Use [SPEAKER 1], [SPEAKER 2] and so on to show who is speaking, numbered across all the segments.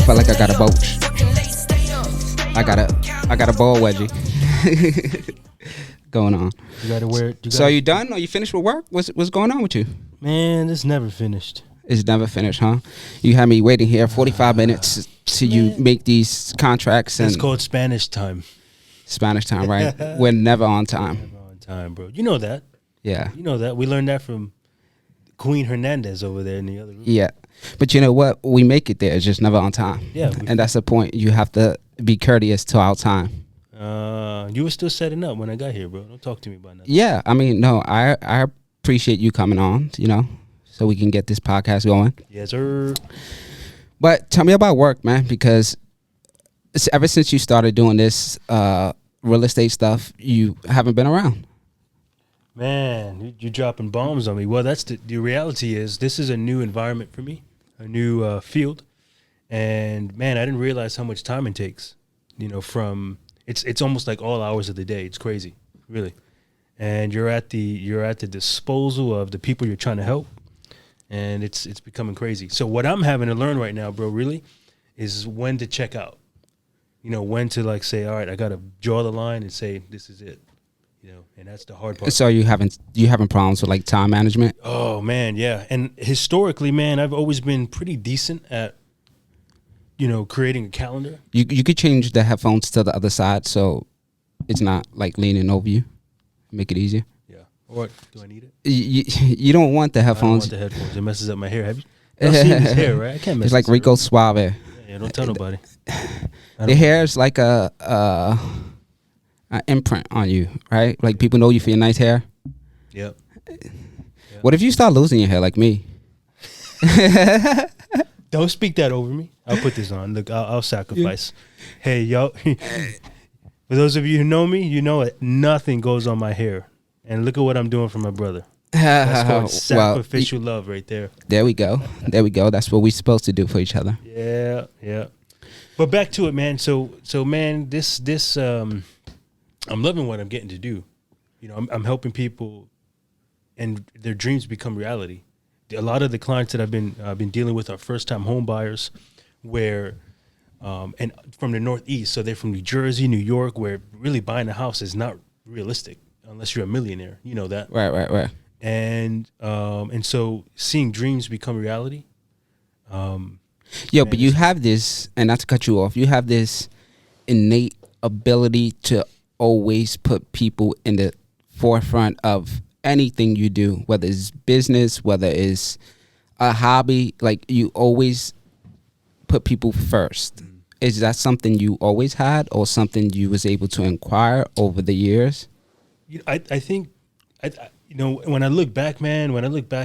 [SPEAKER 1] felt like I got a boach. I got a ball wedgie going on.
[SPEAKER 2] You gotta wear it.
[SPEAKER 1] So are you done? Are you finished with work? What's going on with you?
[SPEAKER 2] Man, it's never finished.
[SPEAKER 1] It's never finished, huh? You had me waiting here 45 minutes till you make these contracts. And
[SPEAKER 2] it's called Spanish time.
[SPEAKER 1] Spanish time, right? We're never on time.
[SPEAKER 2] Never on time, bro. You know that.
[SPEAKER 1] Yeah.
[SPEAKER 2] You know that. We learned that from Queen Hernandez over there in the other room.
[SPEAKER 1] Yeah. But you know what? We make it there. It's just never on time.
[SPEAKER 2] Yeah.
[SPEAKER 1] And that's the point. You have to be courteous to our time.
[SPEAKER 2] You were still setting up when I got here, bro. Don't talk to me about nothing.
[SPEAKER 1] Yeah. I mean, no, I appreciate you coming on, so we can get this podcast going.
[SPEAKER 2] Yes, sir.
[SPEAKER 1] But tell me about work, man, because ever since you started doing this real estate stuff, you haven't been around.
[SPEAKER 2] Man, you're dropping bombs on me. Well, that's the reality is this is a new environment for me, a new field. And, man, I didn't realize how much time it takes, from it's almost like all hours of the day. It's crazy, really. And you're at the disposal of the people you're trying to help. And it's becoming crazy. So what I'm having to learn right now, bro, really, is when to check out. When to say, all right, I got to draw the line and say, this is it. And that's the hard part.
[SPEAKER 1] So you having problems with time management?
[SPEAKER 2] Oh man, yeah. And historically, man, I've always been pretty decent at, creating a calendar.
[SPEAKER 1] You could change the headphones to the other side so it's not leaning over you. Make it easier.
[SPEAKER 2] Or do I need it?
[SPEAKER 1] You don't want the headphones.
[SPEAKER 2] I don't want the headphones. It messes up my hair. Have you seen his hair, right? I can't mess.
[SPEAKER 1] It's like Rico Suave.
[SPEAKER 2] Yeah, don't tell nobody.
[SPEAKER 1] The hair is like an imprint on you, right? Like people know you for your nice hair.
[SPEAKER 2] Yep.
[SPEAKER 1] What if you start losing your hair like me?
[SPEAKER 2] Don't speak that over me. I'll put this on. Look, I'll sacrifice. Hey, yo. For those of you who know me, you know it. Nothing goes on my hair. And look at what I'm doing for my brother. That's called sacrificial love right there.
[SPEAKER 1] There we go. That's what we're supposed to do for each other.
[SPEAKER 2] Yeah. But back to it, man. So man, this I'm loving what I'm getting to do. I'm helping people and their dreams become reality. A lot of the clients that I've been dealing with are first-time home buyers where and from the Northeast. So they're from New Jersey, New York, where really buying a house is not realistic. Unless you're a millionaire, you know that.
[SPEAKER 1] Right.
[SPEAKER 2] And so seeing dreams become reality.
[SPEAKER 1] But you have this, and not to cut you off, you have this innate ability to always put people in the forefront of anything you do, whether it's business, whether it's a hobby. You always put people first. Is that something you always had, or something you was able to acquire over the years?
[SPEAKER 2] I think, when I look back, man,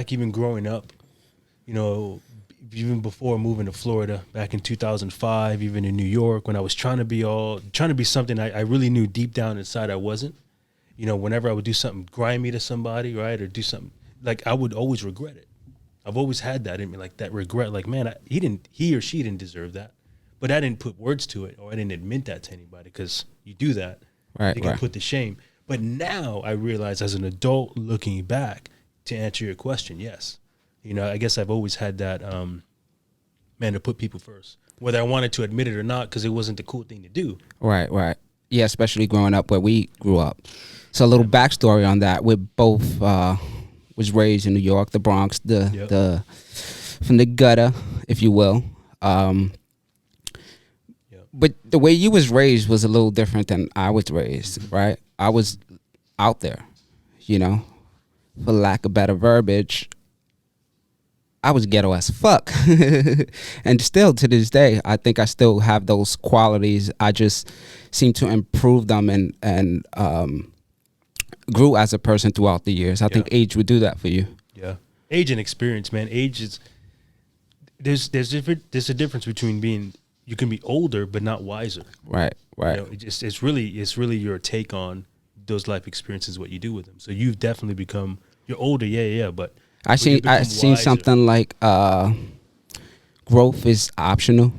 [SPEAKER 2] even growing up, even before moving to Florida back in 2005, even in New York, when I was trying to be something I really knew deep down inside I wasn't, whenever I would do something grimy to somebody, right, or do something, I would always regret it. I've always had that in me, that regret, man, he or she didn't deserve that, but I didn't put words to it, or I didn't admit that to anybody, because you do that, you can put to shame. But now I realize as an adult looking back, to answer your question, yes. I guess I've always had that, to put people first, whether I wanted to admit it or not, because it wasn't the cool thing to do.
[SPEAKER 1] Right. Yeah, especially growing up where we grew up. So a little backstory on that. We both was raised in New York, the Bronx, the from the gutter, if you will. But the way you was raised was a little different than I was raised, right? I was out there, for lack of better verbiage. I was ghetto as fuck. And still to this day, I think I still have those qualities. I just seem to improve them and grew as a person throughout the years. I think age would do that for you.
[SPEAKER 2] Yeah. Age and experience, man. Age is, there's a difference between you can be older but not wiser.
[SPEAKER 1] Right.
[SPEAKER 2] It's really your take on those life experiences, what you do with them. So you've definitely become, you're older, but I
[SPEAKER 1] seen something like growth is optional,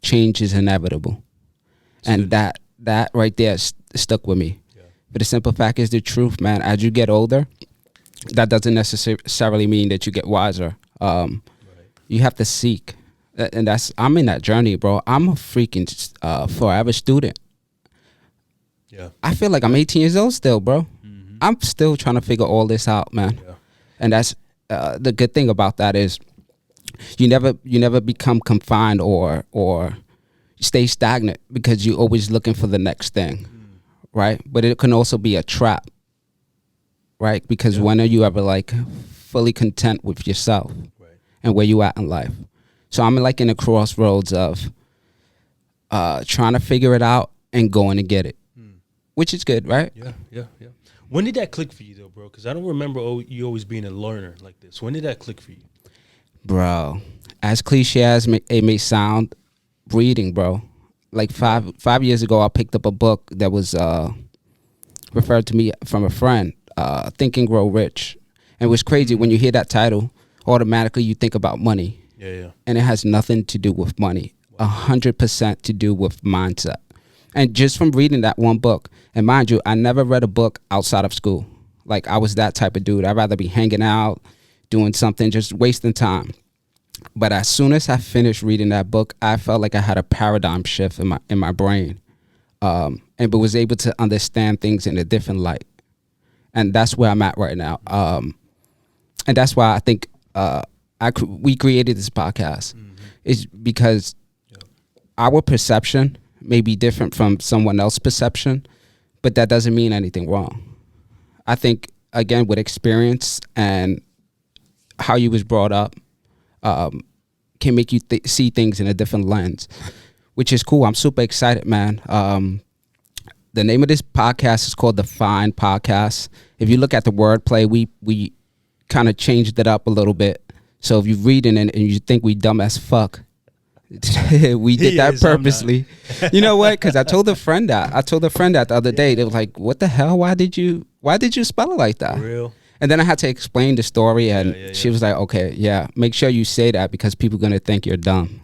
[SPEAKER 1] change is inevitable, and that right there stuck with me. Yeah. But the simple fact is the truth, man. As you get older, that doesn't necessarily mean that you get wiser. You have to seek. And I'm in that journey, bro. I'm a freaking forever student.
[SPEAKER 2] Yeah.
[SPEAKER 1] I feel like I'm 18 years old still, bro. I'm still trying to figure all this out, man.
[SPEAKER 2] Yeah.
[SPEAKER 1] And that's the good thing about that is you never become confined or stay stagnant because you're always looking for the next thing, right? But it can also be a trap, right? Because when are you ever like fully content with yourself and where you at in life? So I'm like in a crossroads of trying to figure it out and going to get it, which is good, right?
[SPEAKER 2] Yeah. When did that click for you, though, bro? Because I don't remember you always being a learner like this. When did that click for you?
[SPEAKER 1] Bro, as cliche as it may sound, reading, bro. Like 5 years ago, I picked up a book that was referred to me from a friend, Think and Grow Rich. And it was crazy when you hear that title, automatically you think about money.
[SPEAKER 2] Yeah.
[SPEAKER 1] And it has nothing to do with money, 100% to do with mindset. And just from reading that one book, and mind you, I never read a book outside of school. Like I was that type of dude. I'd rather be hanging out, doing something, just wasting time. But as soon as I finished reading that book, I felt like I had a paradigm shift in my brain, and but was able to understand things in a different light. And that's where I'm at right now. And that's why I think we created this podcast. Is because our perception may be different from someone else's perception, but that doesn't mean anything wrong. I think, again, with experience and how you was brought up, can make you see things in a different lens, which is cool. I'm super excited, man. The name of this podcast is called Deafine Podcast. If you look at the wordplay, we kind of changed it up a little bit. So if you're reading it and you think we dumb as fuck, we did that purposely. You know what? Because I told a friend that the other day. They were like, "What the hell? Why did you spell it like that?"
[SPEAKER 2] For real.
[SPEAKER 1] And then I had to explain the story, and she was like, "Okay, yeah, make sure you say that because people are gonna think you're dumb."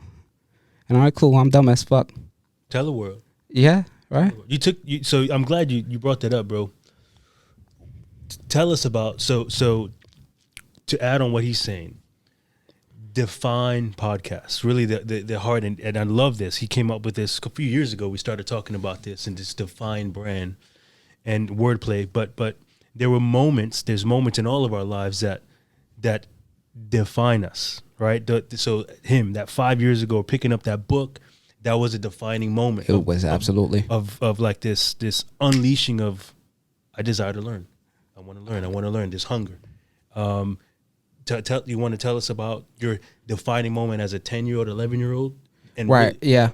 [SPEAKER 1] And I'm like, "Cool, I'm dumb as fuck."
[SPEAKER 2] Tell the world.
[SPEAKER 1] Yeah, right.
[SPEAKER 2] So I'm glad you brought that up, bro. Tell us about so to add on what he's saying. Deafine podcast, really the heart, and I love this. He came up with this a few years ago. We started talking about this and this Deafine brand and wordplay, but there's moments in all of our lives that define us, right? So him, that 5 years ago, picking up that book, that was a defining moment.
[SPEAKER 1] It was absolutely
[SPEAKER 2] of like this unleashing of, I desire to learn. I want to learn this hunger. You want to tell us about your defining moment as a 10-year-old, 11-year-old?
[SPEAKER 1] Right, yeah.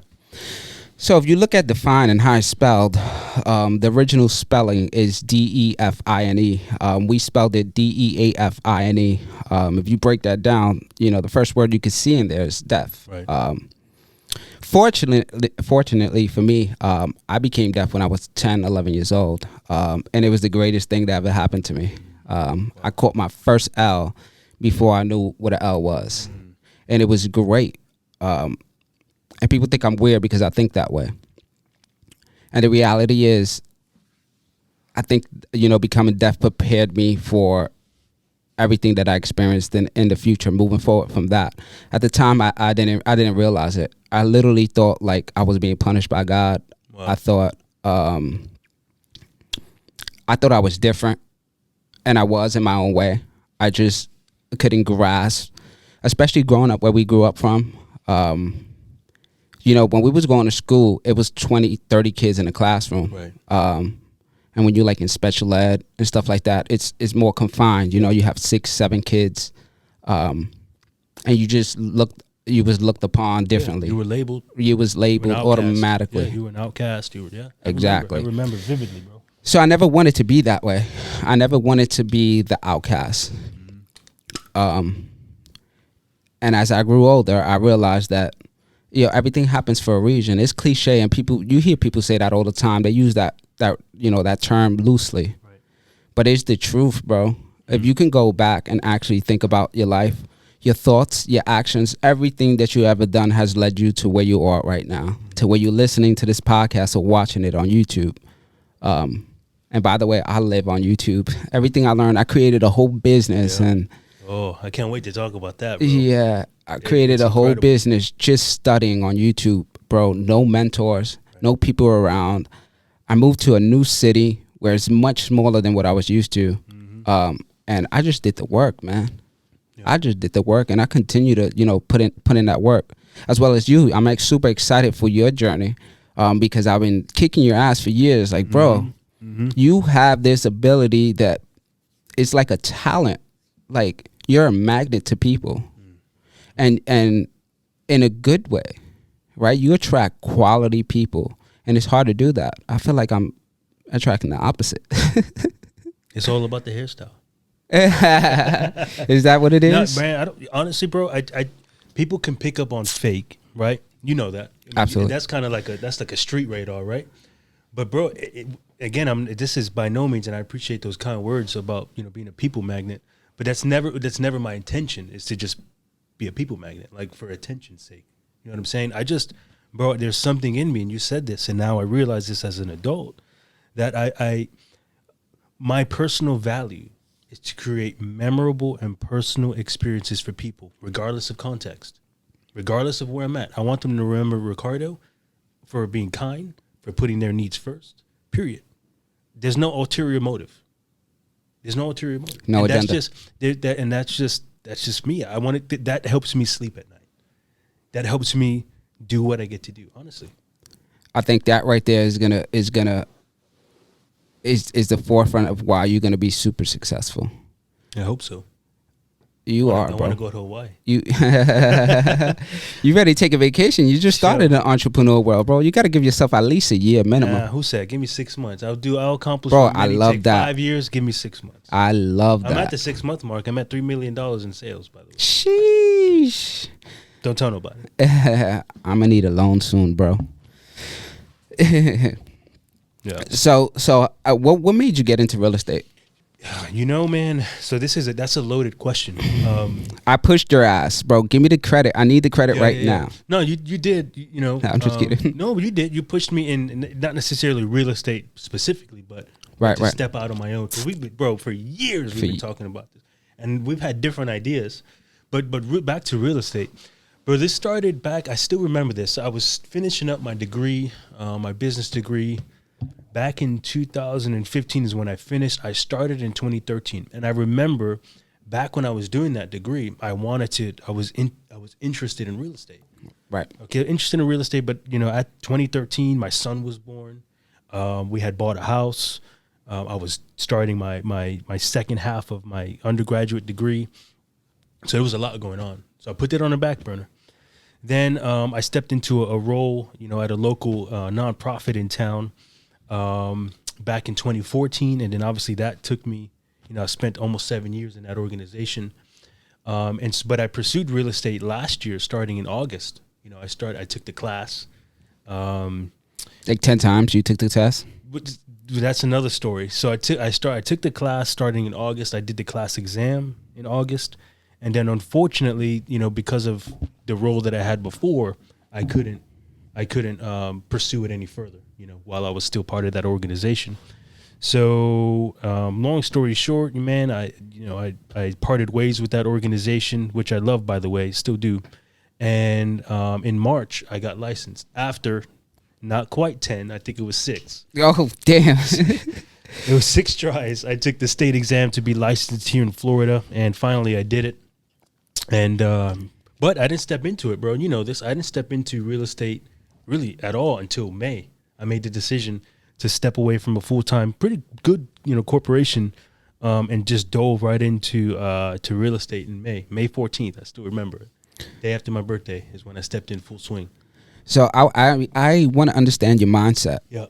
[SPEAKER 1] So if you look at Deafine and how it's spelled, the original spelling is Deafine. We spelled it Deafine. If you break that down, the first word you can see in there is deaf.
[SPEAKER 2] Right.
[SPEAKER 1] Fortunately for me, I became deaf when I was 10, 11 years old. And it was the greatest thing that ever happened to me. I caught my first L before I knew what an L was. And it was great. And people think I'm weird because I think that way. And the reality is, I think, becoming deaf prepared me for everything that I experienced in the future, moving forward from that. At the time, I didn't realize it. I literally thought like I was being punished by God. Wow. I thought I was different, and I was in my own way. I just couldn't grasp, especially growing up where we grew up from. When we was going to school, it was 20, 30 kids in the classroom.
[SPEAKER 2] Right.
[SPEAKER 1] And when you're like in special ed and stuff like that, it's more confined. You have 6, 7 kids, and you was looked upon differently.
[SPEAKER 2] You were labeled.
[SPEAKER 1] You was labeled automatically.
[SPEAKER 2] Yeah, you were an outcast.
[SPEAKER 1] Exactly.
[SPEAKER 2] I remember vividly, bro.
[SPEAKER 1] So I never wanted to be that way. I never wanted to be the outcast. And as I grew older, I realized that everything happens for a reason. It's cliche, and you hear people say that all the time. They use that term loosely,
[SPEAKER 2] right.
[SPEAKER 1] But it's the truth, bro. If you can go back and actually think about your life, your thoughts, your actions, everything that you ever done has led you to where you are right now, to where you're listening to this podcast or watching it on YouTube. And by the way, I live on YouTube. Everything I learned, I created a whole business, and
[SPEAKER 2] Oh, I can't wait to talk about that, bro.
[SPEAKER 1] Yeah, I created
[SPEAKER 2] It's
[SPEAKER 1] a whole
[SPEAKER 2] incredible.
[SPEAKER 1] business just studying on YouTube, bro. No mentors, no people around. I moved to a new city where it's much smaller than what I was used to, and I just did the work, man.
[SPEAKER 2] Yeah.
[SPEAKER 1] I just did the work, and I continue to, put in that work, as well as you. I'm like super excited for your journey, because I've been kicking your ass for years. Like, bro, you have this ability that it's like a talent. Like, you're a magnet to people, and in a good way, right? You attract quality people, and it's hard to do that. I feel like I'm attracting the opposite.
[SPEAKER 2] It's all about the hairstyle.
[SPEAKER 1] Is that what it
[SPEAKER 2] No,
[SPEAKER 1] is?
[SPEAKER 2] man, I don't, honestly, bro, I people can pick up on fake, right? You know that. I mean,
[SPEAKER 1] Absolutely.
[SPEAKER 2] That's kind of like a street radar, right? But bro, again, this is by no means, and I appreciate those kind words about being a people magnet. But that's never my intention, is to just be a people magnet, like for attention's sake. You know what I'm saying? Bro, there's something in me, and you said this, and now I realize this as an adult, that my personal value is to create memorable and personal experiences for people, regardless of context, regardless of where I'm at. I want them to remember Ricardo for being kind, for putting their needs first, period. There's no ulterior motive. There's no ulterior motive.
[SPEAKER 1] No
[SPEAKER 2] and
[SPEAKER 1] agenda.
[SPEAKER 2] That's just me. I want it. That helps me sleep at night. That helps me do what I get to do. Honestly,
[SPEAKER 1] I think that right there is the forefront of why you're gonna be super successful.
[SPEAKER 2] I hope so.
[SPEAKER 1] You are,
[SPEAKER 2] I
[SPEAKER 1] bro.
[SPEAKER 2] want to go to Hawaii.
[SPEAKER 1] You you ready to take a vacation? You just started in the entrepreneur world, bro. You got to give yourself at least a year minimum.
[SPEAKER 2] Who said? Give me 6 months. I'll accomplish.
[SPEAKER 1] Bro,
[SPEAKER 2] what many
[SPEAKER 1] I love
[SPEAKER 2] take
[SPEAKER 1] that.
[SPEAKER 2] 5 years. Give me 6 months.
[SPEAKER 1] I love that.
[SPEAKER 2] I'm at the 6 month mark. I'm at $3 million in sales. By the way,
[SPEAKER 1] Sheesh.
[SPEAKER 2] don't tell nobody.
[SPEAKER 1] I'm gonna need a loan soon, bro.
[SPEAKER 2] Yeah.
[SPEAKER 1] So what made you get into real estate?
[SPEAKER 2] Man. So that's a loaded question.
[SPEAKER 1] I pushed your ass, bro. Give me the credit. I need the credit now.
[SPEAKER 2] No, you did.
[SPEAKER 1] No, I'm just kidding.
[SPEAKER 2] No, you did. You pushed me in, not necessarily real estate specifically, but
[SPEAKER 1] Right.
[SPEAKER 2] to step out on my own. Because for years we've been talking about this, and we've had different ideas. But back to real estate, bro. This started back. I still remember this. I was finishing up my degree, my business degree. Back in 2015 is when I finished. I started in 2013, and I remember back when I was doing that degree, I was interested in real estate.
[SPEAKER 1] Right.
[SPEAKER 2] Okay, interested in real estate, but at 2013, my son was born. We had bought a house. I was starting my second half of my undergraduate degree, so there was a lot going on. So I put that on the back burner. Then I stepped into a role, at a local nonprofit in town. Back in 2014, and then obviously that took me, I spent almost 7 years in that organization, but I pursued real estate last year, starting in August. I took the class,
[SPEAKER 1] Like 10 times you took the test.
[SPEAKER 2] but that's another story. So I took the class starting in August. I did the class exam in August, and then unfortunately, because of the role that I had before, I couldn't pursue it any further, while I was still part of that organization. So, long story short, man, I parted ways with that organization, which I love, by the way, still do. And in March, I got licensed after not quite 10. I think it was 6.
[SPEAKER 1] Oh, damn.
[SPEAKER 2] It was 6 tries. I took the state exam to be licensed here in Florida, and finally I did it. And but I didn't step into it, bro. You know this. I didn't step into real estate really at all until May. I made the decision to step away from a full-time, pretty good, corporation, and just dove right into to real estate in May 14th. I still remember it. Day after my birthday is when I stepped in full swing.
[SPEAKER 1] So I want to understand your mindset.
[SPEAKER 2] Yeah.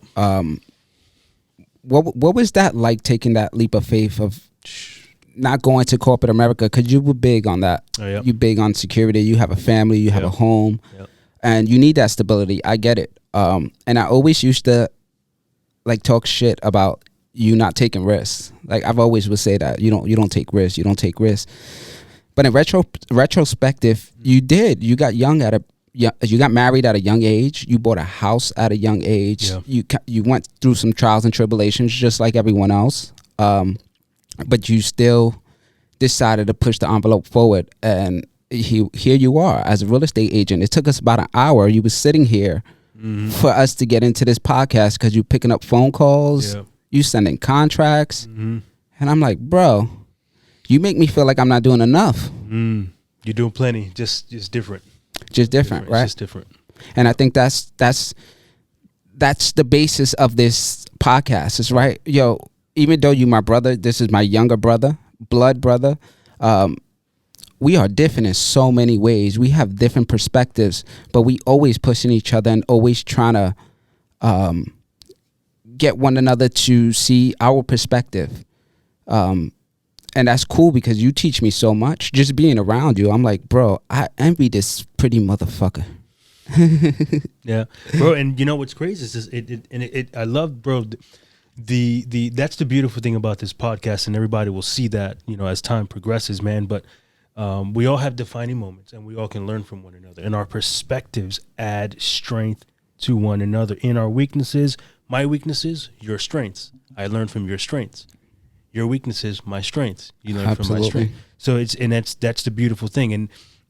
[SPEAKER 1] What was that like, taking that leap of faith of not going to corporate America? Because you were big on that.
[SPEAKER 2] Oh, yeah.
[SPEAKER 1] You big on security. You have a family. You have a home.
[SPEAKER 2] Yep.
[SPEAKER 1] And you need that stability. I get it. And I always used to talk shit about you not taking risks. Like, I've always would say that you don't take risks. You don't take risks. But in retrospective, you did. You got you got married at a young age. You bought a house at a young age.
[SPEAKER 2] Yeah.
[SPEAKER 1] You went through some trials and tribulations just like everyone else. But you still decided to push the envelope forward, and here you are as a real estate agent. It took us about an hour. You was sitting here for us to get into this podcast because you picking up phone calls, you sending contracts, and I'm like, bro, you make me feel like I'm not doing enough.
[SPEAKER 2] You're doing plenty, just different.
[SPEAKER 1] Just different, right?
[SPEAKER 2] Just different.
[SPEAKER 1] And I think that's the basis of this podcast, is right. Yo, even though you my brother, this is my younger brother, blood brother. We are different in so many ways. We have different perspectives, but we always pushing each other and always trying to get one another to see our perspective. And that's cool because you teach me so much. Just being around you, I'm like, bro, I envy this pretty motherfucker.
[SPEAKER 2] Yeah, bro. And you know what's crazy is this, I love, bro, the that's the beautiful thing about this podcast, and everybody will see that, you know, as time progresses, man. But we all have defining moments, and we all can learn from one another, and our perspectives add strength to one another. In our weaknesses, my weaknesses, your strengths. I learn from your strengths. Your weaknesses, my strengths. You learn from my strength. So that's the beautiful thing.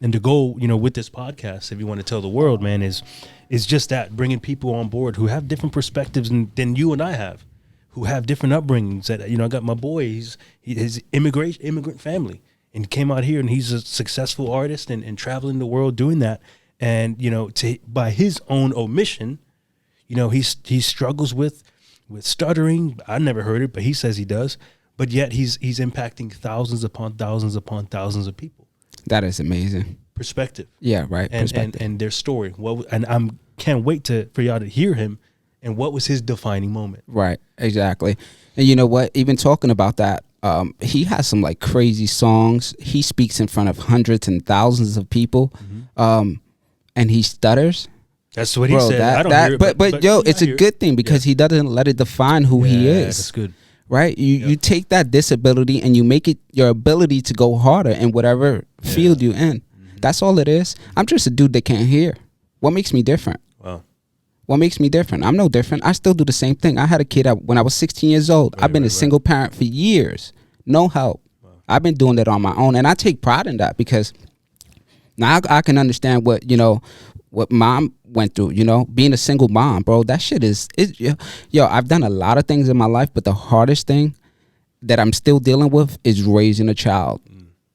[SPEAKER 2] And the goal, you know, with this podcast, if you want to tell the world, man, is just that, bringing people on board who have different perspectives than you and I have, who have different upbringings. That, you know, I got my boy, his immigrant family, and came out here, and he's a successful artist and traveling the world doing that. And, you know, by his own omission, you know, he struggles with stuttering. I never heard it, but he says he does. But yet he's impacting thousands upon thousands upon thousands of people.
[SPEAKER 1] That is amazing.
[SPEAKER 2] Perspective.
[SPEAKER 1] Yeah, right.
[SPEAKER 2] And their story. And can't wait for y'all to hear him. And what was his defining moment?
[SPEAKER 1] Right, exactly. And you know what? Even talking about that, he has some like crazy songs. He speaks in front of hundreds and thousands of people, and he stutters.
[SPEAKER 2] That's what he said. I don't hear it,
[SPEAKER 1] but yo, it's a good thing because he doesn't let it define who he is.
[SPEAKER 2] That's good.
[SPEAKER 1] Right? You take that disability and you make it your ability to go harder in whatever field you in. That's all it is. I'm just a dude that can't hear. What makes me different?
[SPEAKER 2] Wow.
[SPEAKER 1] What makes me different? I'm no different. I still do the same thing. I had a kid when I was 16 years old. I've been a single parent for years. No help. Wow. I've been doing that on my own. And I take pride in that because now I can understand what mom went through, you know, being a single mom, bro. That shit I've done a lot of things in my life, but the hardest thing that I'm still dealing with is raising a child,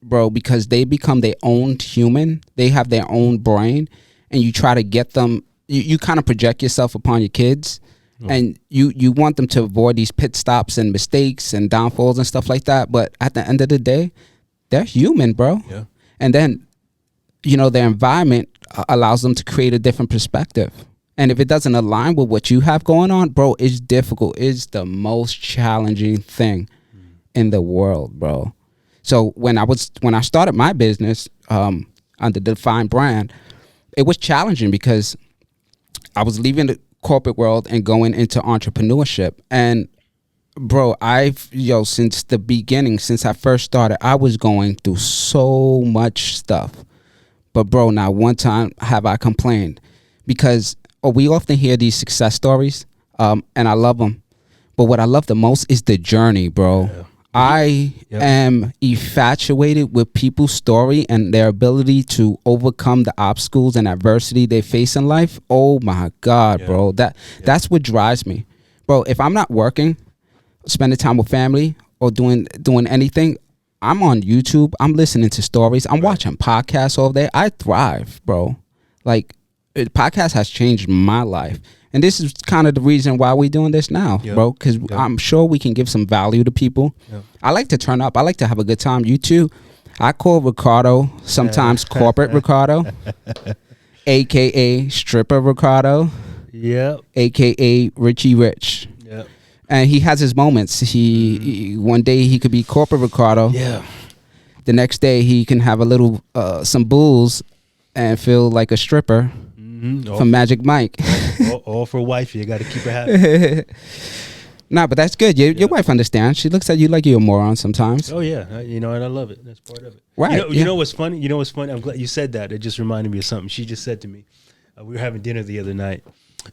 [SPEAKER 1] bro, because they become their own human. They have their own brain, and you try to get them, you kind of project yourself upon your kids, and you want them to avoid these pit stops and mistakes and downfalls and stuff like that. But at the end of the day, they're human, bro. Yeah. And then, you know, their environment allows them to create a different perspective. And if it doesn't align with what you have going on, bro, it's difficult. It's the most challenging thing in the world, bro. So when I started my business under the Deafine brand, it was challenging because I was leaving the corporate world and going into entrepreneurship. And bro, since the beginning, since I first started, I was going through so much stuff. But bro, not one time have I complained, because we often hear these success stories, and I love them. But what I love the most is the journey, bro. Yeah. I am infatuated with people's story and their ability to overcome the obstacles and adversity they face in life. Oh my God, bro. That's what drives me. Bro, if I'm not working, spending time with family, or doing anything, I'm on YouTube. I'm listening to stories. I'm watching podcasts all day. I thrive, bro. Like, podcast has changed my life. And this is kind of the reason why we're doing this now, bro, because I'm sure we can give some value to people. I like to turn up. I like to have a good time. You too. I call Ricardo sometimes corporate Ricardo, a.k.a. stripper Ricardo, a.k.a. Richie Rich. And he has his moments. He one day he could be corporate Ricardo. Yeah. The next day he can have a little some booze and feel like a stripper from Magic Mike.
[SPEAKER 2] All for wifey. You got to keep her happy.
[SPEAKER 1] Nah, but that's good. Your wife understands. She looks at you like you're a moron sometimes.
[SPEAKER 2] Oh yeah, you know, and I love it. That's part of it.
[SPEAKER 1] Right.
[SPEAKER 2] You know what's funny? You know what's funny? I'm glad you said that. It just reminded me of something she just said to me. We were having dinner the other night.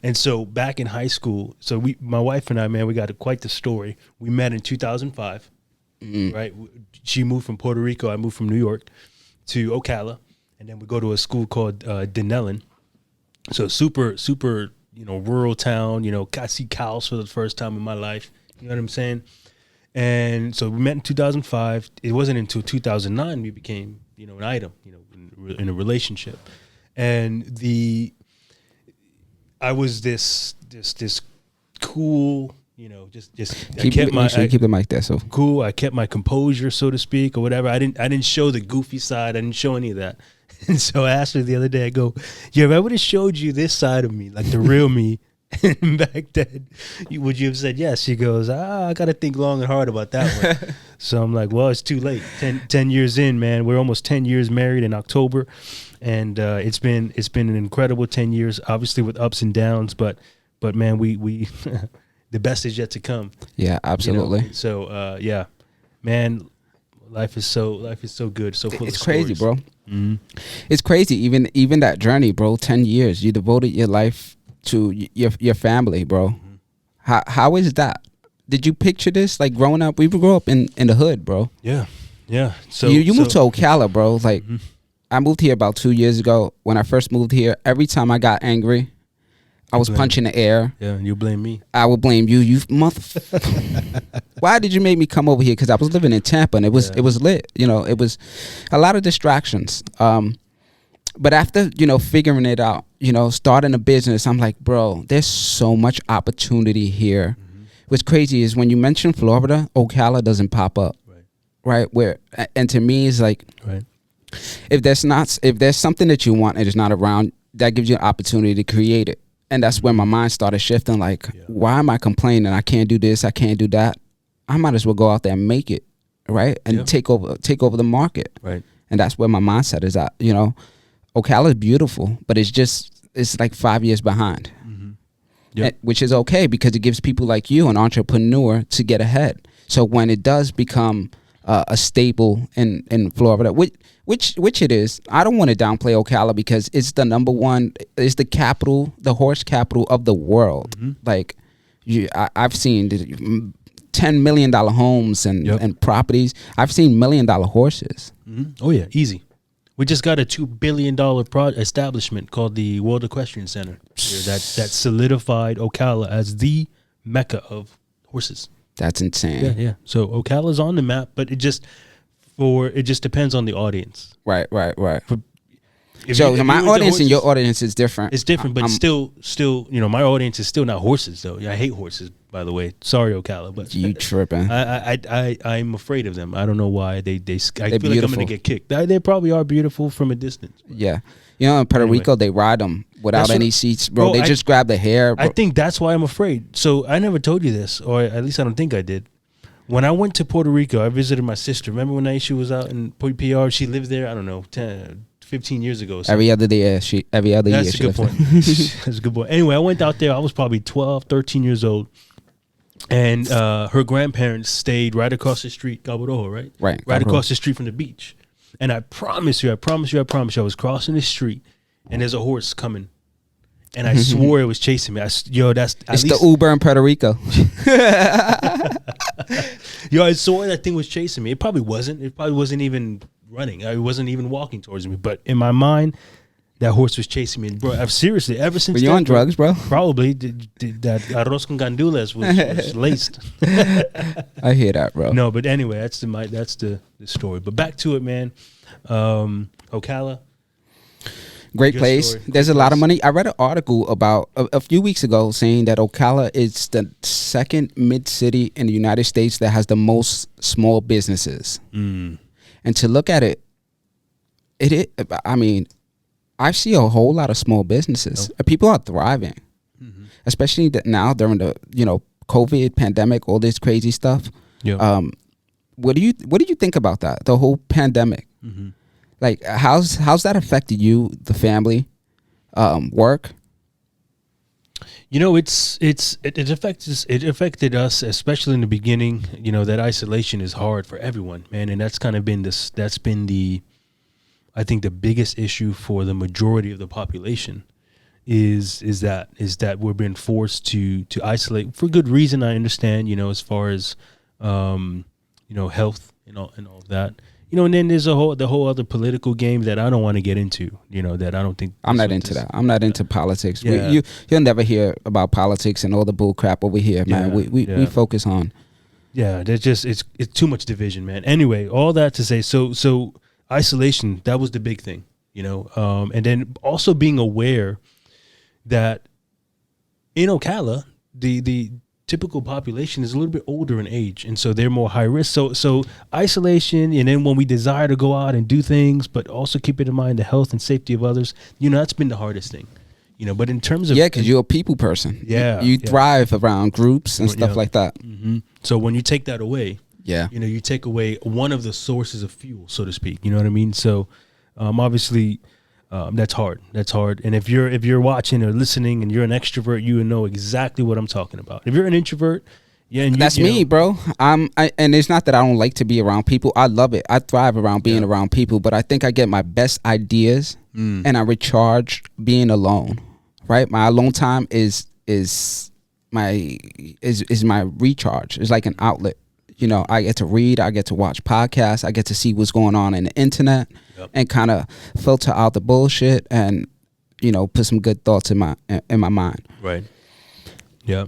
[SPEAKER 2] And so back in high school, my wife and I, man, we got quite the story. We met in 2005. right? She moved from Puerto Rico. I moved from New York to Ocala, and then we go to a school called Denellen. So super, rural town. I see cows for the first time in my life. You know what I'm saying? And so we met in 2005. It wasn't until 2009 we became, an item, in a relationship. And I was this cool,
[SPEAKER 1] keep the mic there. So
[SPEAKER 2] cool. I kept my composure, so to speak, or whatever. I didn't show the goofy side. I didn't show any of that. And so I asked her the other day, I go, yeah, if I would have showed you this side of me, like the real me, back then, would you have said yes? She goes, I got to think long and hard about that one. So I'm like, well, it's too late. 10 years in, man. We're almost 10 years married in October. And it's been an incredible 10 years, obviously with ups and downs. But man, we the best is yet to come.
[SPEAKER 1] Yeah, absolutely.
[SPEAKER 2] So, yeah, man, life is so good. So full
[SPEAKER 1] it's
[SPEAKER 2] of
[SPEAKER 1] crazy,
[SPEAKER 2] stories.
[SPEAKER 1] bro. It's crazy. Even that journey, bro. 10 years. You devoted your life to your family, bro. How is that? Did you picture this? Like growing up, we grew up in the hood, bro.
[SPEAKER 2] Yeah. So
[SPEAKER 1] you moved to Ocala, bro. Like I moved here about 2 years ago. When I first moved here, every time I got angry, I was punching the air.
[SPEAKER 2] Yeah, and you blame me.
[SPEAKER 1] I would blame you. You mother. Why did you make me come over here? Because I was living in Tampa and it was lit. It was a lot of distractions. But after figuring it out, starting a business, I'm like, bro, there's so much opportunity here. What's crazy is when you mention Florida, Ocala doesn't pop up, right? And to me, it's like, if there's something that you want and it's not around, that gives you an opportunity to create it. And that's when my mind started shifting. Like, why am I complaining? I can't do this. I can't do that. I might as well go out there and make it, right? And take over the market,
[SPEAKER 2] right?
[SPEAKER 1] And that's where my mindset is at. Ocala is beautiful, but it's like 5 years behind, which is okay because it gives people like you, an entrepreneur, to get ahead. So when it does become a staple in Florida, which it is, I don't want to downplay Ocala because it's the number one, it's the capital, the horse capital of the world. Like I've seen $10 million homes and properties. I've seen $1 million horses.
[SPEAKER 2] Oh yeah, easy. We just got a $2 billion establishment called the World Equestrian Center here that solidified Ocala as the mecca of horses.
[SPEAKER 1] That's insane.
[SPEAKER 2] Yeah. So Ocala's on the map, but it just depends on the audience.
[SPEAKER 1] Right.
[SPEAKER 2] If
[SPEAKER 1] My audience and your audience is different.
[SPEAKER 2] It's different, but still, my audience is still not horses though. Yeah, I hate horses, by the way. Sorry, Ocala, but
[SPEAKER 1] you tripping.
[SPEAKER 2] I'm afraid of them. I don't know why. I feel
[SPEAKER 1] beautiful.
[SPEAKER 2] like I'm gonna get kicked. They probably are beautiful from a distance.
[SPEAKER 1] Yeah. In Puerto Rico, they ride them without any seats, bro. They just grab the hair. Bro.
[SPEAKER 2] I think that's why I'm afraid. So I never told you this, or at least I don't think I did. When I went to Puerto Rico, I visited my sister. Remember when Aisha was out in PR? She lived there, I don't know, 15 years ago. So.
[SPEAKER 1] Every other year.
[SPEAKER 2] That's a good point. That's a good point. Anyway, I went out there. I was probably 12, 13 years old. And her grandparents stayed right across the street, Cabo Rojo, right? Right across the street from the beach. And I promise you, I was crossing the street and there's a horse coming. And I swore it was chasing me. That's at
[SPEAKER 1] it's
[SPEAKER 2] least
[SPEAKER 1] the Uber in Puerto Rico.
[SPEAKER 2] I swore that thing was chasing me. It probably wasn't. It probably wasn't even running. It wasn't even walking towards me. But in my mind, that horse was chasing me. Bro, I've seriously, ever since
[SPEAKER 1] Were you on drugs, bro?
[SPEAKER 2] Probably. That arroz con gandules was laced.
[SPEAKER 1] I hear that, bro.
[SPEAKER 2] No, but anyway, that's the story. But back to it, man. Ocala.
[SPEAKER 1] Great place. There's a lot of money. I read an article about a few weeks ago saying that Ocala is the second mid-city in the United States that has the most small businesses. And to look at it, I mean, I see a whole lot of small businesses. People are thriving, especially now during the COVID pandemic, all this crazy stuff. What do you think about that? The whole pandemic. Like, how's that affected you, the family, work?
[SPEAKER 2] It affected us, especially in the beginning. That isolation is hard for everyone, man, and that's kind of been I think the biggest issue for the majority of the population is that we're being forced to isolate for good reason. I understand, as far as health and all of that. And then there's the whole other political game that I don't want to get into. That I don't think
[SPEAKER 1] I'm not into that. I'm not into politics.
[SPEAKER 2] Yeah.
[SPEAKER 1] You'll never hear about politics and all the bull crap over here, man. We focus on.
[SPEAKER 2] Yeah, there's just it's too much division, man. Anyway, all that to say, so isolation, that was the big thing, and then also being aware that in Ocala, the typical population is a little bit older in age, and so they're more high risk. So isolation, and then when we desire to go out and do things, but also keep it in mind the health and safety of others, that's been the hardest thing. But in terms of
[SPEAKER 1] because you're a people person. You thrive around groups and stuff like that.
[SPEAKER 2] Mm-hmm. So when you take that away, you take away one of the sources of fuel, so to speak. You know what I mean? So obviously. That's hard. And if you're watching or listening and you're an extrovert, you know exactly what I'm talking about. If you're an introvert, and
[SPEAKER 1] that's me, bro. And it's not that I don't like to be around people. I love it. I thrive around being around people. But I think I get my best ideas and I recharge being alone. Right, my alone time is my recharge. It's like an outlet. I get to read, I get to watch podcasts, I get to see what's going on in the internet and kind of filter out the bullshit and, put some good thoughts in my mind.
[SPEAKER 2] Right. Yeah.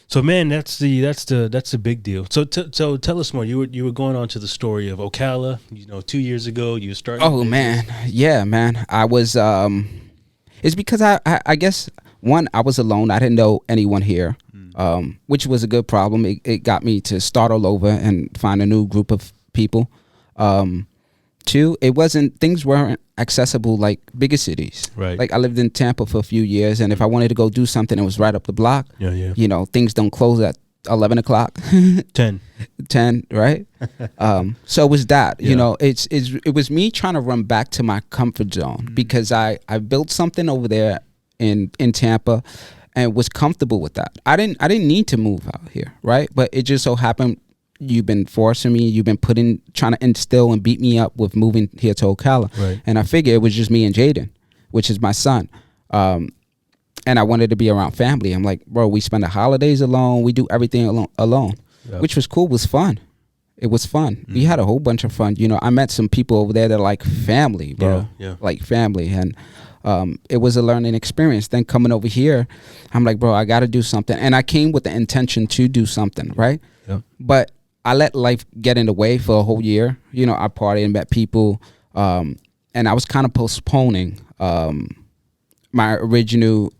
[SPEAKER 2] So man, that's the big deal. So tell us more. You were going on to the story of Ocala, 2 years ago, you started.
[SPEAKER 1] Oh man. Yeah, man. I was, it's because I guess one, I was alone. I didn't know anyone here. Which was a good problem. It got me to start all over and find a new group of people. Two, things weren't accessible like bigger cities.
[SPEAKER 2] Right.
[SPEAKER 1] Like I lived in Tampa for a few years, and if I wanted to go do something, it was right up the block.
[SPEAKER 2] Yeah.
[SPEAKER 1] Things don't close at 11 o'clock.
[SPEAKER 2] 10,
[SPEAKER 1] right? So it was that. It was me trying to run back to my comfort zone because I built something over there in Tampa. And was comfortable with that. I didn't need to move out here, right? But it just so happened you've been forcing me. You've been trying to instill and beat me up with moving here to Ocala.
[SPEAKER 2] Right.
[SPEAKER 1] And I figured it was just me and Jaden, which is my son. And I wanted to be around family. I'm like, bro, we spend the holidays alone. We do everything alone, which was cool. Was fun. It was fun. We had a whole bunch of fun. I met some people over there that are like family, bro. Like family. And it was a learning experience. Then coming over here, I'm like, bro, I got to do something. And I came with the intention to do something, right?
[SPEAKER 2] Yeah.
[SPEAKER 1] But I let life get in the way for a whole year. I partied and met people. And I was kind of postponing my original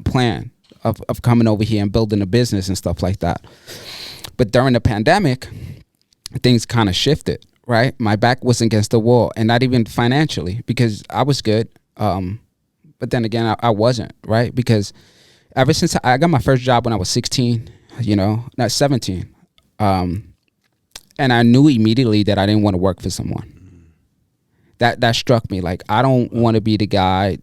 [SPEAKER 1] plan of coming over here and building a business and stuff like that. But during the pandemic, things kind of shifted, right? My back was against the wall, and not even financially, because I was good. But then again, I wasn't, right? Because ever since I got my first job when I was 16, not 17. And I knew immediately that I didn't want to work for someone. That struck me. Like, I don't want to be the guy,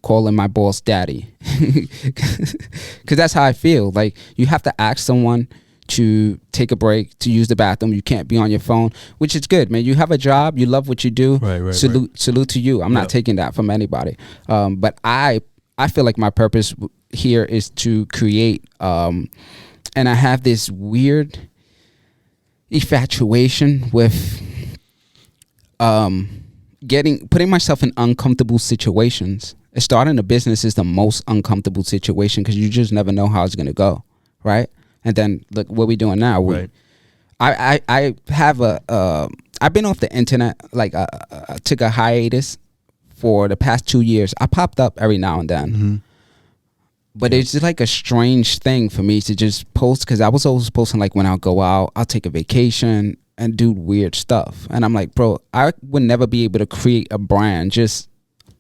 [SPEAKER 1] calling my boss daddy. Because that's how I feel. Like, you have to ask someone to take a break, to use the bathroom. You can't be on your phone, which is good, man. You have a job, you love what you do.
[SPEAKER 2] Right.
[SPEAKER 1] Salute to you. I'm not taking that from anybody. But I feel like my purpose here is to create. And I have this weird infatuation with putting myself in uncomfortable situations. Starting a business is the most uncomfortable situation because you just never know how it's gonna go, right? And then look what we're doing now.
[SPEAKER 2] Right.
[SPEAKER 1] I have I've been off the internet, like I took a hiatus for the past 2 years. I popped up every now and then.
[SPEAKER 2] Mm-hmm.
[SPEAKER 1] But it's just like a strange thing for me to just post, because I was always posting like when I'll go out, I'll take a vacation and do weird stuff. And I'm like, bro, I would never be able to create a brand. Just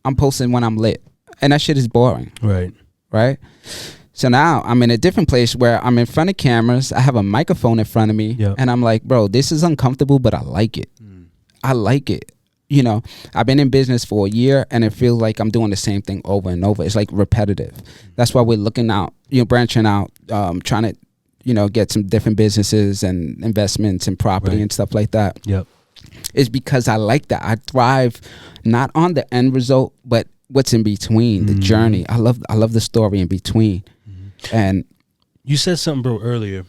[SPEAKER 1] I'm posting when I'm lit. And that shit is boring. Right? So now I'm in a different place where I'm in front of cameras. I have a microphone in front of me.
[SPEAKER 2] Yep.
[SPEAKER 1] And I'm like, bro, this is uncomfortable, but I like it. I like it. I've been in business for a year and it feels like I'm doing the same thing over and over. It's like repetitive. That's why we're looking out, branching out, trying to, get some different businesses and investments and property and stuff like that.
[SPEAKER 2] Yep.
[SPEAKER 1] It's because I like that. I thrive not on the end result, but what's in between, the journey. I love the story in between. And
[SPEAKER 2] you said something, bro, earlier.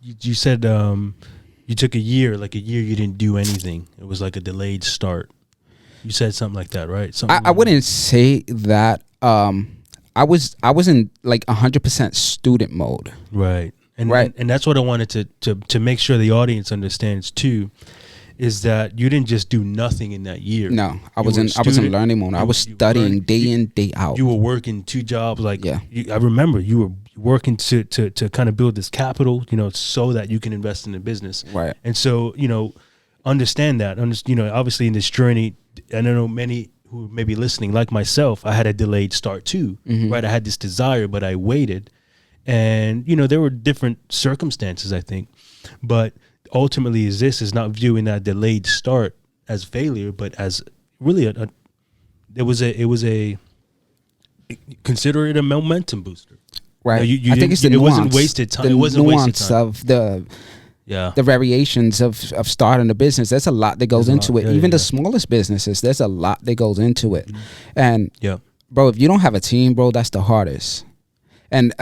[SPEAKER 2] you said you took a year you didn't do anything. It was like a delayed start. You said something like that, right?
[SPEAKER 1] I wouldn't say that. I was in like 100% student mode.
[SPEAKER 2] Right. And
[SPEAKER 1] right.
[SPEAKER 2] And that's what I wanted to make sure the audience understands too, is that you didn't just do nothing in that year.
[SPEAKER 1] No, I was in learning mode. I was studying day in, day out.
[SPEAKER 2] You were working 2 jobs. Like,
[SPEAKER 1] yeah.
[SPEAKER 2] I remember you were working to kind of build this capital, so that you can invest in the business.
[SPEAKER 1] Right.
[SPEAKER 2] And so, understand that. Obviously in this journey, I don't know many who may be listening, like myself, I had a delayed start too, right? I had this desire, but I waited. And, there were different circumstances, I think. But ultimately is not viewing that delayed start as failure, but as really consider it a momentum booster.
[SPEAKER 1] Right.
[SPEAKER 2] I
[SPEAKER 1] think it's the
[SPEAKER 2] it
[SPEAKER 1] nuance.
[SPEAKER 2] Wasn't wasted time.
[SPEAKER 1] The
[SPEAKER 2] It wasn't
[SPEAKER 1] nuance
[SPEAKER 2] wasted time.
[SPEAKER 1] of the variations of starting a business. There's a lot that goes into it.
[SPEAKER 2] Yeah,
[SPEAKER 1] Even the smallest businesses, there's a lot that goes into it. And
[SPEAKER 2] yeah,
[SPEAKER 1] bro, if you don't have a team, bro, that's the hardest. And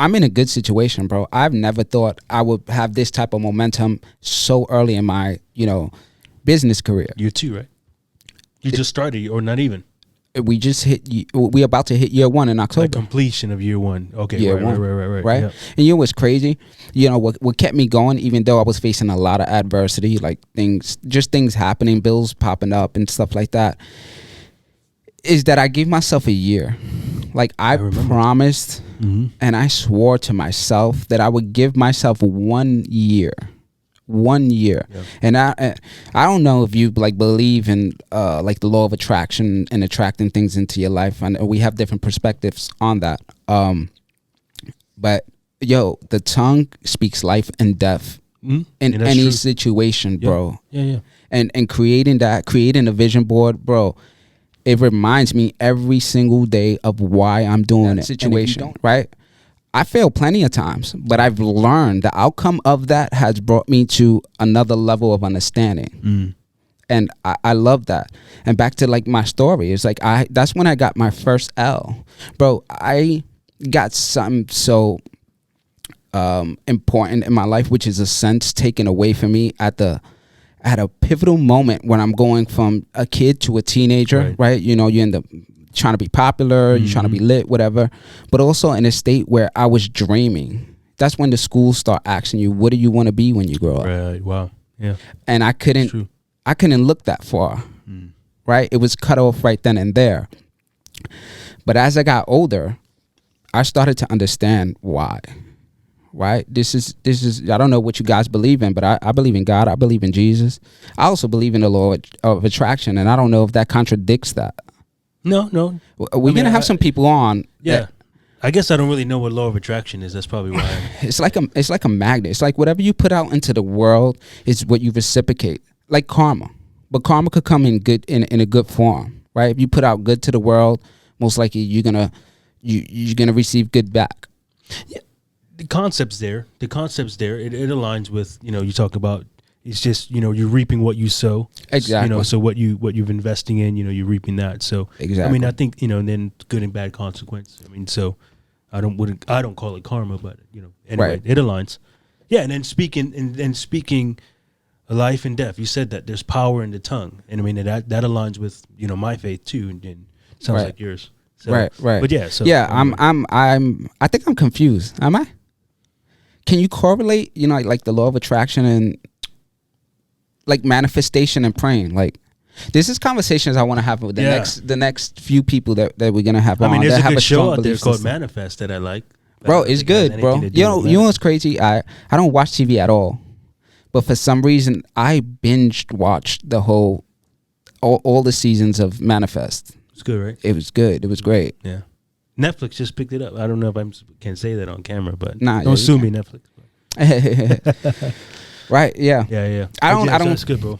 [SPEAKER 1] I'm in a good situation, bro. I've never thought I would have this type of momentum so early in my, business career.
[SPEAKER 2] You too, right? You just started, or not even.
[SPEAKER 1] We're about to hit year 1 in October.
[SPEAKER 2] Like completion of year 1. Okay,
[SPEAKER 1] year
[SPEAKER 2] right,
[SPEAKER 1] 1,
[SPEAKER 2] right. Yeah.
[SPEAKER 1] And what's crazy? What kept me going, even though I was facing a lot of adversity, like things happening, bills popping up and stuff like that, is that I gave myself a year. Like I promised and I swore to myself that I would give myself 1 year. 1 year. Yeah. And I don't know if you like believe in like the law of attraction and attracting things into your life, and we have different perspectives on that. But the tongue speaks life and death in any situation, bro.
[SPEAKER 2] Yeah.
[SPEAKER 1] And creating a vision board, bro. It reminds me every single day of why I'm doing it. Situation, right? I failed plenty of times, but I've learned the outcome of that has brought me to another level of understanding. And I love that. And back to like my story, it's like that's when I got my first L. Bro, I got something so important in my life, which is a sense taken away from me at a pivotal moment when I'm going from a kid to a teenager, right? You end up trying to be popular, you're trying to be lit, whatever, but also in a state where I was dreaming. That's when the schools start asking you, what do you want to be when you grow up?
[SPEAKER 2] Right. Wow. Yeah.
[SPEAKER 1] And I couldn't look that far, right? It was cut off right then and there. But as I got older, I started to understand why. Right? This is I don't know what you guys believe in, but I believe in God. I believe in Jesus. I also believe in the law of attraction, and I don't know if that contradicts that.
[SPEAKER 2] No.
[SPEAKER 1] We're gonna have some people on.
[SPEAKER 2] Yeah. I guess I don't really know what law of attraction is. That's probably why.
[SPEAKER 1] It's like a magnet. It's like whatever you put out into the world is what you reciprocate. Like karma. But karma could come in a good form, right? If you put out good to the world, most likely you're gonna receive good back.
[SPEAKER 2] Yeah. The concept's there. It aligns with, you talk about, it's just, you're reaping what you sow.
[SPEAKER 1] Exactly.
[SPEAKER 2] So what you've investing in, you're reaping that. So
[SPEAKER 1] exactly.
[SPEAKER 2] I mean, I think, and then good and bad consequence. I mean, so I don't call it karma, but anyway, it aligns. Yeah. And then speaking life and death, you said that there's power in the tongue. And I mean, that aligns with, my faith too. And sounds like yours. So,
[SPEAKER 1] right.
[SPEAKER 2] But yeah. So
[SPEAKER 1] yeah, I think I'm confused. Am I? Can you correlate, like the law of attraction and like manifestation and praying? Like, this is conversations I want to have with the next few people that we're gonna have on.
[SPEAKER 2] I mean, there's
[SPEAKER 1] that
[SPEAKER 2] a
[SPEAKER 1] have
[SPEAKER 2] good show out there called
[SPEAKER 1] system.
[SPEAKER 2] Manifest that I like.
[SPEAKER 1] Bro, it's good, bro. You know what's crazy? I don't watch TV at all, but for some reason I binged watched the whole all the seasons of Manifest.
[SPEAKER 2] It's good, right?
[SPEAKER 1] It was good. It was great.
[SPEAKER 2] Yeah. Netflix just picked it up. I don't know if I can say that on camera, but
[SPEAKER 1] nah,
[SPEAKER 2] don't sue me, Netflix.
[SPEAKER 1] Right? Yeah.
[SPEAKER 2] Yeah.
[SPEAKER 1] I don't.
[SPEAKER 2] It's good, bro.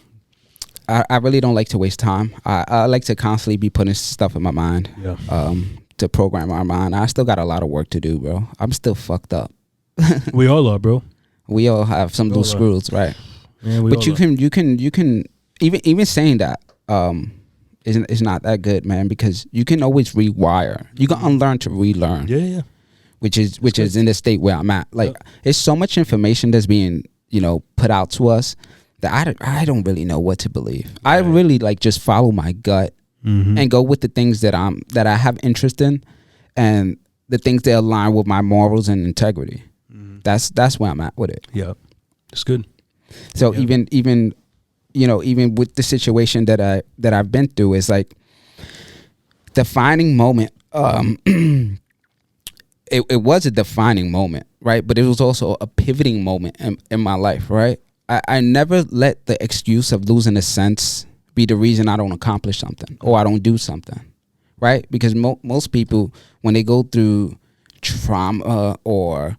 [SPEAKER 1] I really don't like to waste time. I like to constantly be putting stuff in my mind.
[SPEAKER 2] Yeah.
[SPEAKER 1] To program our mind. I still got a lot of work to do, bro. I'm still fucked up.
[SPEAKER 2] We all are, bro.
[SPEAKER 1] We all have some loose screws, right?
[SPEAKER 2] Yeah,
[SPEAKER 1] but you can even saying that is not that good, man, because you can always rewire. You can unlearn to relearn.
[SPEAKER 2] Yeah.
[SPEAKER 1] which is in the state where I'm at. Like, it's so much information that's being, put out to us that I don't really know what to believe. Right. I really like just follow my gut and go with the things that I have interest in, and the things that align with my morals and integrity. That's where I'm at with it.
[SPEAKER 2] Yeah, it's good.
[SPEAKER 1] So even with the situation that I've been through, is like defining moment. It was a defining moment, right? But it was also a pivoting moment in my life, right? I never let the excuse of losing a sense be the reason I don't accomplish something or I don't do something, right? Because most people, when they go through trauma or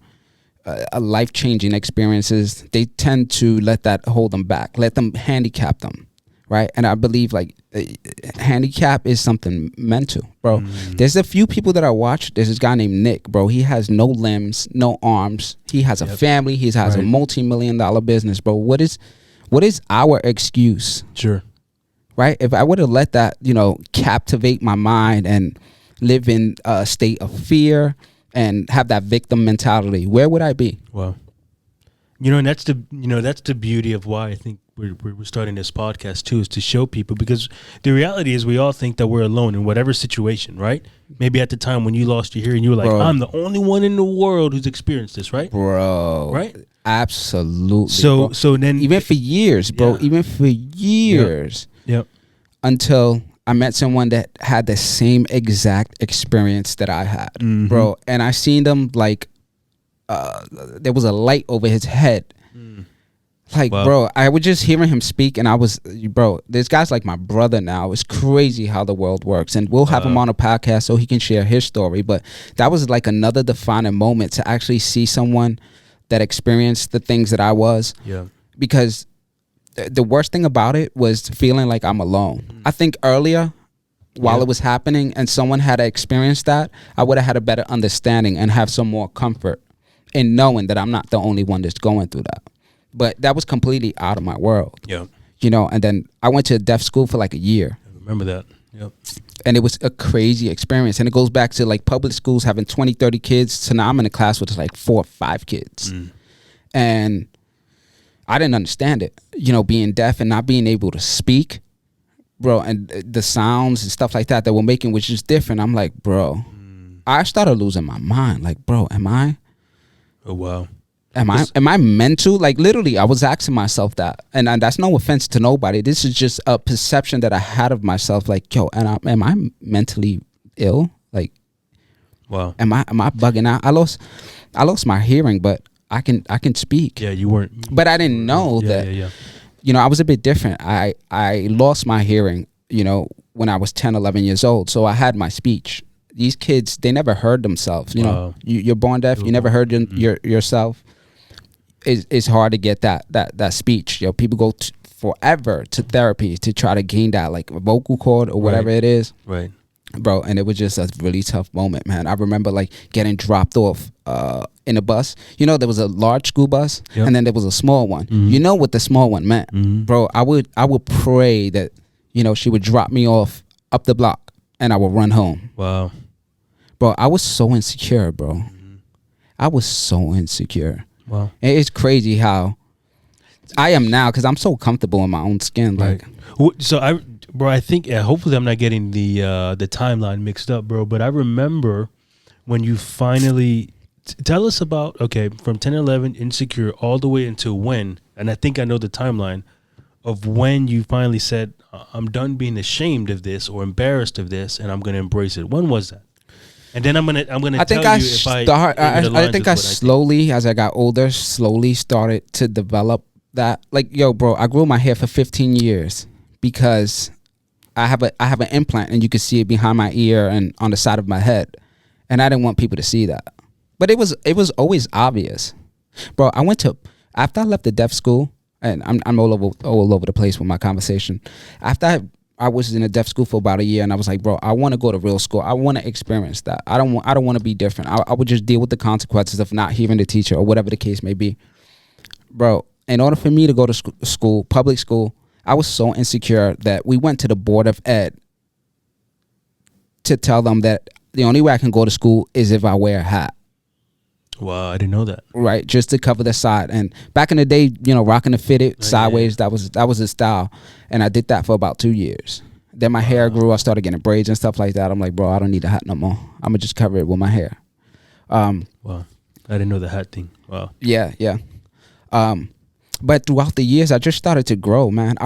[SPEAKER 1] a life-changing experiences, they tend to let that hold them back, let them handicap them, right? And I believe like handicap is something mental, bro. There's a few people that I watch. There's this guy named Nick, bro. He has no limbs, no arms. He has a family. He has a multi-million-dollar business, bro. What is our excuse?
[SPEAKER 2] Sure.
[SPEAKER 1] Right? If I would have let that, captivate my mind and live in a state of fear and have that victim mentality, where would I be?
[SPEAKER 2] Wow. And that's the beauty of why I think we're starting this podcast too, is to show people, because the reality is we all think that we're alone in whatever situation, right? Maybe at the time when you lost your hearing, you were like, bro, I'm the only one in the world who's experienced this, right?
[SPEAKER 1] Bro.
[SPEAKER 2] Right?
[SPEAKER 1] Absolutely.
[SPEAKER 2] So
[SPEAKER 1] bro.
[SPEAKER 2] So then
[SPEAKER 1] even for years, bro, even for years.
[SPEAKER 2] Yep.
[SPEAKER 1] Until I met someone that had the same exact experience that I had, bro. And I seen them like there was a light over his head. Like, wow. Bro, I was just hearing him speak, and I was, bro, this guy's like my brother now. It's crazy how the world works. And we'll have him on a podcast so he can share his story. But that was like another defining moment to actually see someone that experienced the things that I was. Yeah. Because the worst thing about it was feeling like I'm alone. I think earlier, while it was happening and someone had experienced that, I would have had a better understanding and have some more comfort in knowing that I'm not the only one that's going through that. But that was completely out of my world. Yeah. And then I went to deaf school for like a year.
[SPEAKER 2] I remember that. Yep.
[SPEAKER 1] And it was a crazy experience. And it goes back to like public schools having 20, 30 kids. So now I'm in a class with like 4 or 5 kids. And I didn't understand it, being deaf and not being able to speak, bro. And the sounds and stuff like that we're making was just different. I'm like, bro, I started losing my mind. Like, bro, am I?
[SPEAKER 2] Oh, wow.
[SPEAKER 1] Am I mental? Like, literally, I was asking myself that. And that's no offense to nobody. This is just a perception that I had of myself. Like, yo, am I mentally ill? Like, wow. Am I bugging out? I lost my hearing, but I can speak.
[SPEAKER 2] Yeah, you weren't.
[SPEAKER 1] But I didn't know that. I was a bit different. I lost my hearing, when I was 10, 11 years old. So I had my speech. These kids, they never heard themselves. You're born deaf. You never heard yourself. It's hard to get that speech. People go forever to therapy to try to gain that, like a vocal cord or whatever it is. Right. Bro, and it was just a really tough moment, man. I remember like getting dropped off in a bus. There was a large school bus, and then there was a small one. You know what the small one meant, bro? I would pray that she would drop me off up the block, and I would run home. Wow, bro, I was so insecure, bro. I was so insecure. Wow, it's crazy how I am now because I'm so comfortable in my own skin. Like,
[SPEAKER 2] so I think hopefully I'm not getting the timeline mixed up, bro. But I remember when you finally tell us about from 10 and 11 insecure all the way until when, and I think I know the timeline of when you finally said I'm done being ashamed of this or embarrassed of this, and I'm gonna embrace it. When was that? And then I'm gonna tell you if
[SPEAKER 1] I think I slowly, as I got older, slowly started to develop that. Like, yo, bro, I grew my hair for 15 years because I have an implant, and you can see it behind my ear and on the side of my head, and I didn't want people to see that. But it was always obvious, bro. After I left the deaf school, and I'm all over the place with my conversation. After I was in a deaf school for about a year, and I was like, bro, I want to go to real school. I want to experience that. I don't want to be different. I would just deal with the consequences of not hearing the teacher or whatever the case may be, bro. In order for me to go to school, public school, I was so insecure that we went to the Board of Ed to tell them that the only way I can go to school is if I wear a hat.
[SPEAKER 2] Wow, I didn't know that.
[SPEAKER 1] right? Just to cover the side. And back in the day, you know, rocking the fitted sideways, that was the style. And I did that for about 2 years. Then my hair grew. I started getting braids and stuff like that. I'm like, bro, I don't need the hat no more. I'm gonna just cover it with my hair.
[SPEAKER 2] Wow, I didn't know the hat thing. Wow.
[SPEAKER 1] Yeah. But throughout the years, I just started to grow, man.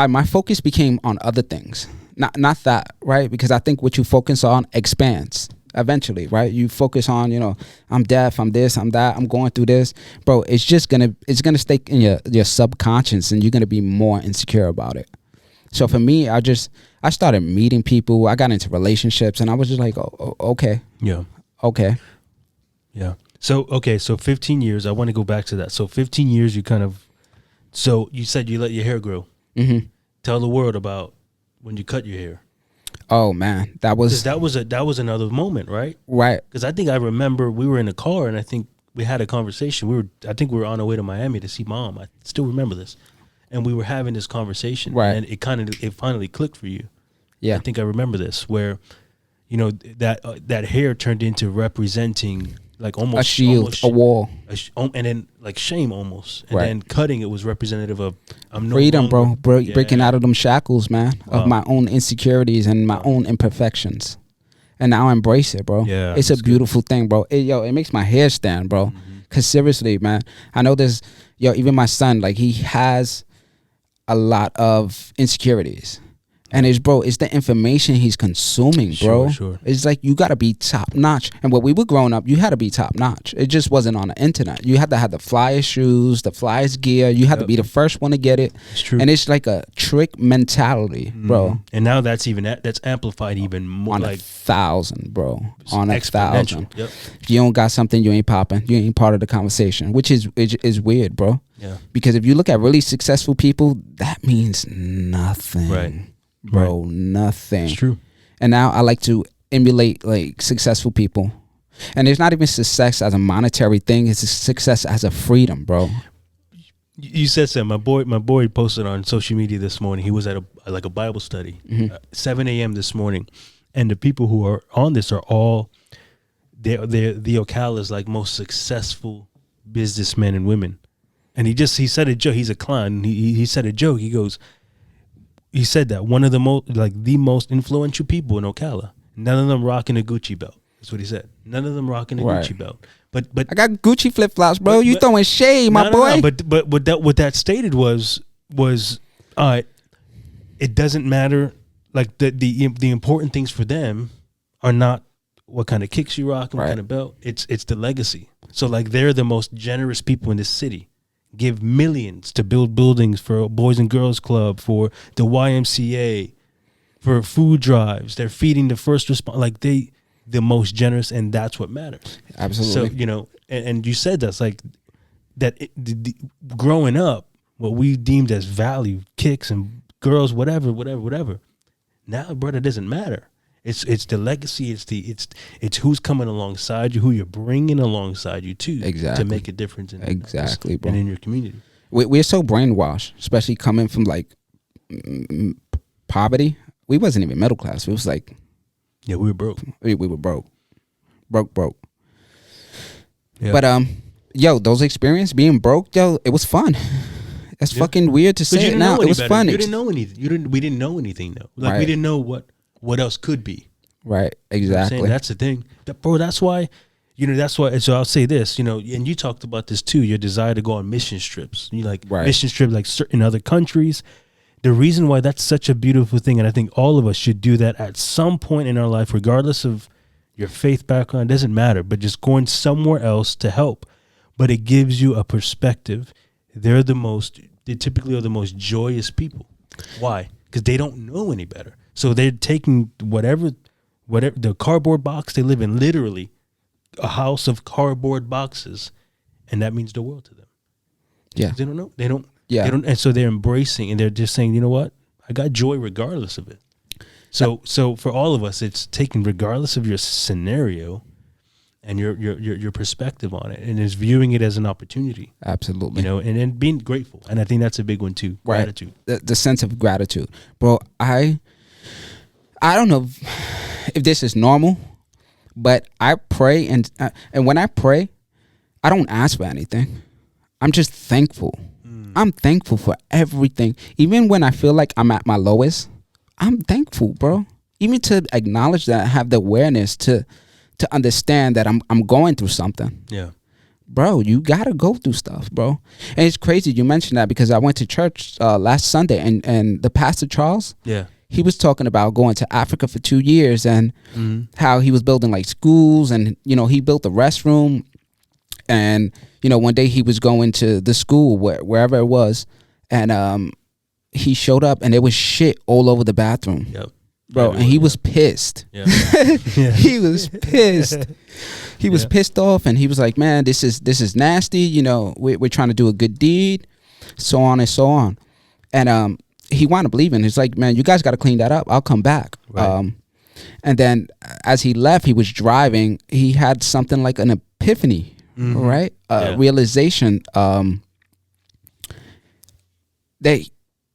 [SPEAKER 1] My focus became on other things, not that, right? Because I think what you focus on expands eventually, right? You focus on, you know, I'm deaf, I'm this, I'm that, I'm going through this, bro. It's gonna stay in your subconscious, and you're gonna be more insecure about it. So for me, I started meeting people. I got into relationships, and I was just like, oh, okay,
[SPEAKER 2] Yeah.
[SPEAKER 1] okay.
[SPEAKER 2] Yeah. So 15 years. I want to go back to that. So 15 years, so you said you let your hair grow.
[SPEAKER 1] Mm-hmm.
[SPEAKER 2] Tell the world about when you cut your hair.
[SPEAKER 1] Oh man, that was
[SPEAKER 2] another moment, right?
[SPEAKER 1] right.
[SPEAKER 2] Because I think I remember we were in a car, and I think we had a conversation. I think we were on our way to Miami to see Mom. I still remember this, and we were having this conversation,
[SPEAKER 1] right?
[SPEAKER 2] And it finally clicked for you.
[SPEAKER 1] Yeah,
[SPEAKER 2] I think I remember this, where, you know, that hair turned into representing like almost
[SPEAKER 1] a shield, a wall,
[SPEAKER 2] and then like shame almost, and
[SPEAKER 1] right.
[SPEAKER 2] then cutting it was representative of
[SPEAKER 1] freedom, bro. Breaking out of them shackles, man, of my own insecurities and my own imperfections, and now I embrace it, bro.
[SPEAKER 2] Yeah,
[SPEAKER 1] it's a beautiful thing, bro. It makes my hair stand, bro. Cause seriously, man, I know there's even my son, like, he has a lot of insecurities. And it's the information he's consuming, bro.
[SPEAKER 2] Sure.
[SPEAKER 1] It's like, you got to be top notch. And when we were growing up, you had to be top notch. It just wasn't on the internet. You had to have the flyest shoes, the flyest gear. You had to be the first one to get it.
[SPEAKER 2] It's true.
[SPEAKER 1] And it's like a trick mentality, bro.
[SPEAKER 2] And now that's amplified even more.
[SPEAKER 1] On
[SPEAKER 2] like
[SPEAKER 1] 1,000, bro. On 1,000.
[SPEAKER 2] Yep.
[SPEAKER 1] If you don't got something, you ain't popping. You ain't part of the conversation, which is weird, bro.
[SPEAKER 2] Yeah.
[SPEAKER 1] Because if you look at really successful people, that means nothing.
[SPEAKER 2] Right.
[SPEAKER 1] Bro, nothing.
[SPEAKER 2] It's true.
[SPEAKER 1] And now I like to emulate like successful people. And it's not even success as a monetary thing. It's a success as a freedom, bro.
[SPEAKER 2] You said so. My boy posted on social media this morning. He was at a Bible study, 7 a.m. this morning, and the people who are on this are all they're the Ocala's like most successful businessmen and women. And he said a joke. He's a clown. He said a joke. He said that one of the most influential people in Ocala. None of them rocking a Gucci belt. That's what he said. None of them rocking a Gucci belt. But I
[SPEAKER 1] got Gucci flip flops, bro. You throwing shade, my boy.
[SPEAKER 2] No, but what that stated was it doesn't matter. Like the important things for them are not what kind of kicks you rock and what kind of belt. It's the legacy. So like, they're the most generous people in this city. Give millions to build buildings for Boys and Girls Club, for the YMCA, for food drives. They're feeding the first respond. Like, the most generous, and that's what matters.
[SPEAKER 1] Absolutely.
[SPEAKER 2] So, and you said that's like that. Growing up, what we deemed as value, kicks and girls, whatever. Now, brother, it doesn't matter. It's the legacy. It's who's coming alongside you, who you're bringing alongside you too, to make a difference in
[SPEAKER 1] bro.
[SPEAKER 2] and in your community.
[SPEAKER 1] We're so brainwashed, especially coming from like poverty. We wasn't even middle class. We was like,
[SPEAKER 2] we were broke.
[SPEAKER 1] We were broke.
[SPEAKER 2] Yeah.
[SPEAKER 1] But those experiences being broke, it was fun. That's fucking weird to say it now. It was fun.
[SPEAKER 2] You didn't know anything. We didn't know anything though. Like, we didn't know what else could be.
[SPEAKER 1] Right. Exactly.
[SPEAKER 2] You know, that's the thing, bro. That's why. So I'll say this, and you talked about this too, your desire to go on mission trips. You mission trips like certain other countries. The reason why that's such a beautiful thing, and I think all of us should do that at some point in our life, regardless of your faith background, doesn't matter, but just going somewhere else to help. But it gives you a perspective. They typically are the most joyous people. Why? Because they don't know any better. So they're taking whatever the cardboard box they live in, literally a house of cardboard boxes, and that means the world to them.
[SPEAKER 1] Yeah.
[SPEAKER 2] They don't know. They don't.
[SPEAKER 1] Yeah.
[SPEAKER 2] They don't, and so they're embracing, and they're just saying, you know what? I got joy regardless of it. So for all of us, it's taken regardless of your scenario and your perspective on it, and is viewing it as an opportunity.
[SPEAKER 1] Absolutely.
[SPEAKER 2] And being grateful. And I think that's a big one too.
[SPEAKER 1] Right.
[SPEAKER 2] Gratitude.
[SPEAKER 1] The sense of gratitude. Bro, I don't know if this is normal, but I pray, and when I pray, I don't ask for anything. I'm just thankful. I'm thankful for everything. Even when I feel like I'm at my lowest, I'm thankful, bro. Even to acknowledge that, I have the awareness to understand that I'm going through something.
[SPEAKER 2] Yeah.
[SPEAKER 1] Bro, you gotta go through stuff, bro. And it's crazy you mentioned that, because I went to church last Sunday, and the pastor Charles,
[SPEAKER 2] Yeah.
[SPEAKER 1] he was talking about going to Africa for 2 years, and how he was building like schools, and he built a restroom, and one day he was going to the school wherever it was, and he showed up and there was shit all over the bathroom.
[SPEAKER 2] Yep.
[SPEAKER 1] Bro,
[SPEAKER 2] Everyone,
[SPEAKER 1] and he was pissed.
[SPEAKER 2] Yeah.
[SPEAKER 1] He was pissed. He was pissed off, and he was like, "Man, this is nasty. We're trying to do a good deed, so on and so on." And he wound up leaving. He's like, "Man, you guys got to clean that up. I'll come back."
[SPEAKER 2] Right.
[SPEAKER 1] And then as he left, he was driving. He had something like an epiphany, right? Realization that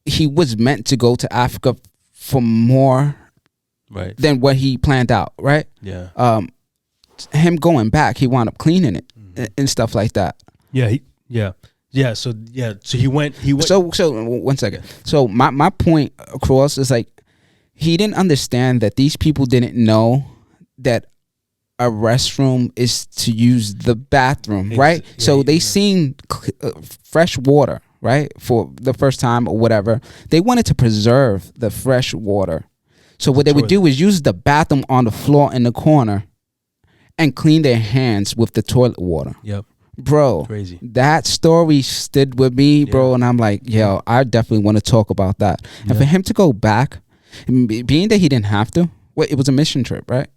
[SPEAKER 1] he was meant to go to Africa for more than what he planned out, right?
[SPEAKER 2] Yeah.
[SPEAKER 1] Him going back, he wound up cleaning it and stuff like that.
[SPEAKER 2] Yeah. So he went.
[SPEAKER 1] So 1 second. So my point across is like, he didn't understand that these people didn't know that a restroom is to use the bathroom, right? So they seen fresh water, right, for the first time or whatever. They wanted to preserve the fresh water. So what they would do is use the bathroom on the floor in the corner and clean their hands with the toilet water.
[SPEAKER 2] Yep.
[SPEAKER 1] Bro,
[SPEAKER 2] crazy.
[SPEAKER 1] That story stood with me, bro, and I'm like, yo, I definitely want to talk about that. And for him to go back, being that he didn't have to, it was a mission trip, right?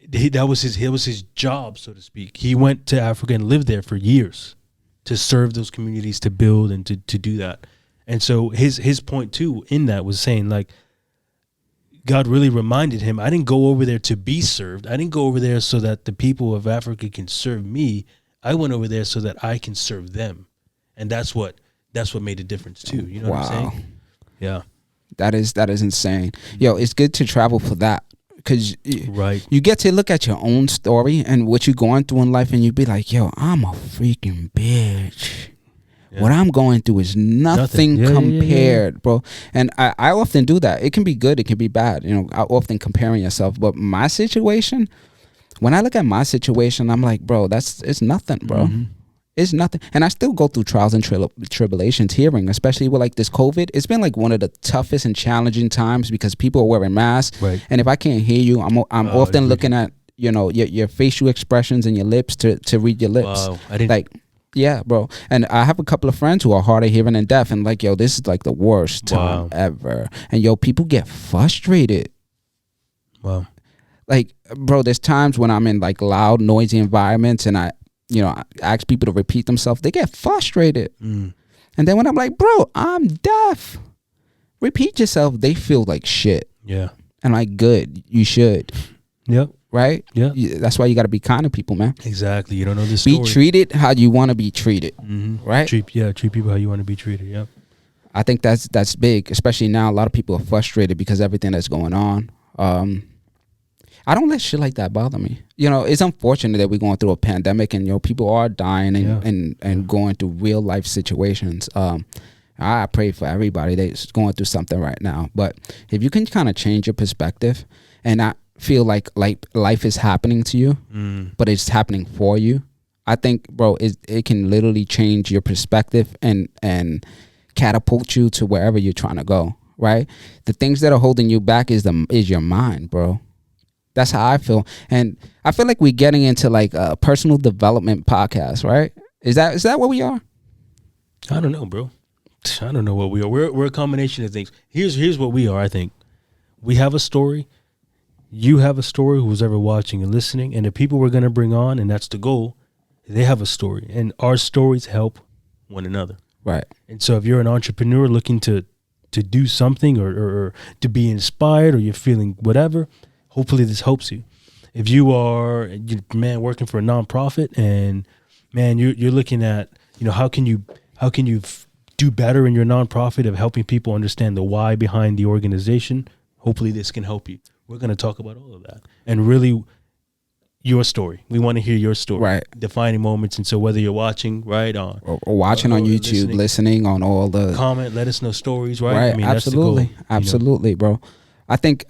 [SPEAKER 2] That was his job, so to speak. He went to Africa and lived there for years to serve those communities, to build and to do that. And so his point too in that was saying, like, God really reminded him, I didn't go over there to be served. I didn't go over there so that the people of Africa can serve me. I went over there so that I can serve them. And that's what made a difference too. You know what I'm saying? Yeah.
[SPEAKER 1] That is insane. Yo, it's good to travel for that, because you get to look at your own story and what you're going through in life, and you be like, yo, I'm a freaking bitch. Yeah. What I'm going through is nothing compared, bro. And I often do that. It can be good, it can be bad. I often comparing yourself. But my situation, when I look at my situation, I'm like, bro, it's nothing, bro. It's nothing. And I still go through trials and tribulations hearing, especially with like this COVID. It's been like one of the toughest and challenging times, because people are wearing masks. Right. And if I can't hear you, I'm often looking at, your facial expressions and your lips to read your lips.
[SPEAKER 2] Wow. I didn't
[SPEAKER 1] yeah, bro. And I have a couple of friends who are hard of hearing and deaf, and like, yo, this is like the worst time ever. And yo, people get frustrated.
[SPEAKER 2] Wow.
[SPEAKER 1] Like, bro, there's times when I'm in like loud, noisy environments, and I ask people to repeat themselves. They get frustrated. And then when I'm like, bro, I'm deaf, repeat yourself, they feel like shit.
[SPEAKER 2] Yeah.
[SPEAKER 1] And like, good, you should.
[SPEAKER 2] Yep.
[SPEAKER 1] Right?
[SPEAKER 2] Yeah.
[SPEAKER 1] That's why you got to be kind to people, man.
[SPEAKER 2] Exactly. You don't know this story.
[SPEAKER 1] Be treated how you want to be treated. Right?
[SPEAKER 2] Treat people how you want to be treated. Yeah.
[SPEAKER 1] I think that's big, especially now. A lot of people are frustrated because of everything that's going on. I don't let shit like that bother me. It's unfortunate that we're going through a pandemic, and people are dying and going through real life situations. I pray for everybody that's going through something right now. But if you can kind of change your perspective and not feel like life is happening to you, but it's happening for you, I think, bro, it can literally change your perspective and catapult you to wherever you're trying to go. Right? The things that are holding you back is your mind, bro. That's how I feel. And I feel like we're getting into like a personal development podcast, right? Is that what we are?
[SPEAKER 2] I don't know, bro. I don't know what we are. We're a combination of things. Here's what we are, I think. We have a story. You have a story, who's ever watching and listening. And the people we're going to bring on, and that's the goal, they have a story. And our stories help one another.
[SPEAKER 1] Right.
[SPEAKER 2] And so if you're an entrepreneur looking to do something or to be inspired, or you're feeling whatever, hopefully this helps you. If you are, working for a nonprofit, and you're looking at, how can you do better in your nonprofit of helping people understand the why behind the organization, hopefully this can help you. We're going to talk about all of that and really your story. We want to hear your story.
[SPEAKER 1] Right.
[SPEAKER 2] Defining moments. And so whether you're watching, right, on
[SPEAKER 1] or watching on YouTube, listening on all the
[SPEAKER 2] comment, let us know stories, right?
[SPEAKER 1] Right.
[SPEAKER 2] I mean,
[SPEAKER 1] absolutely.
[SPEAKER 2] that's the goal,
[SPEAKER 1] absolutely, bro. I think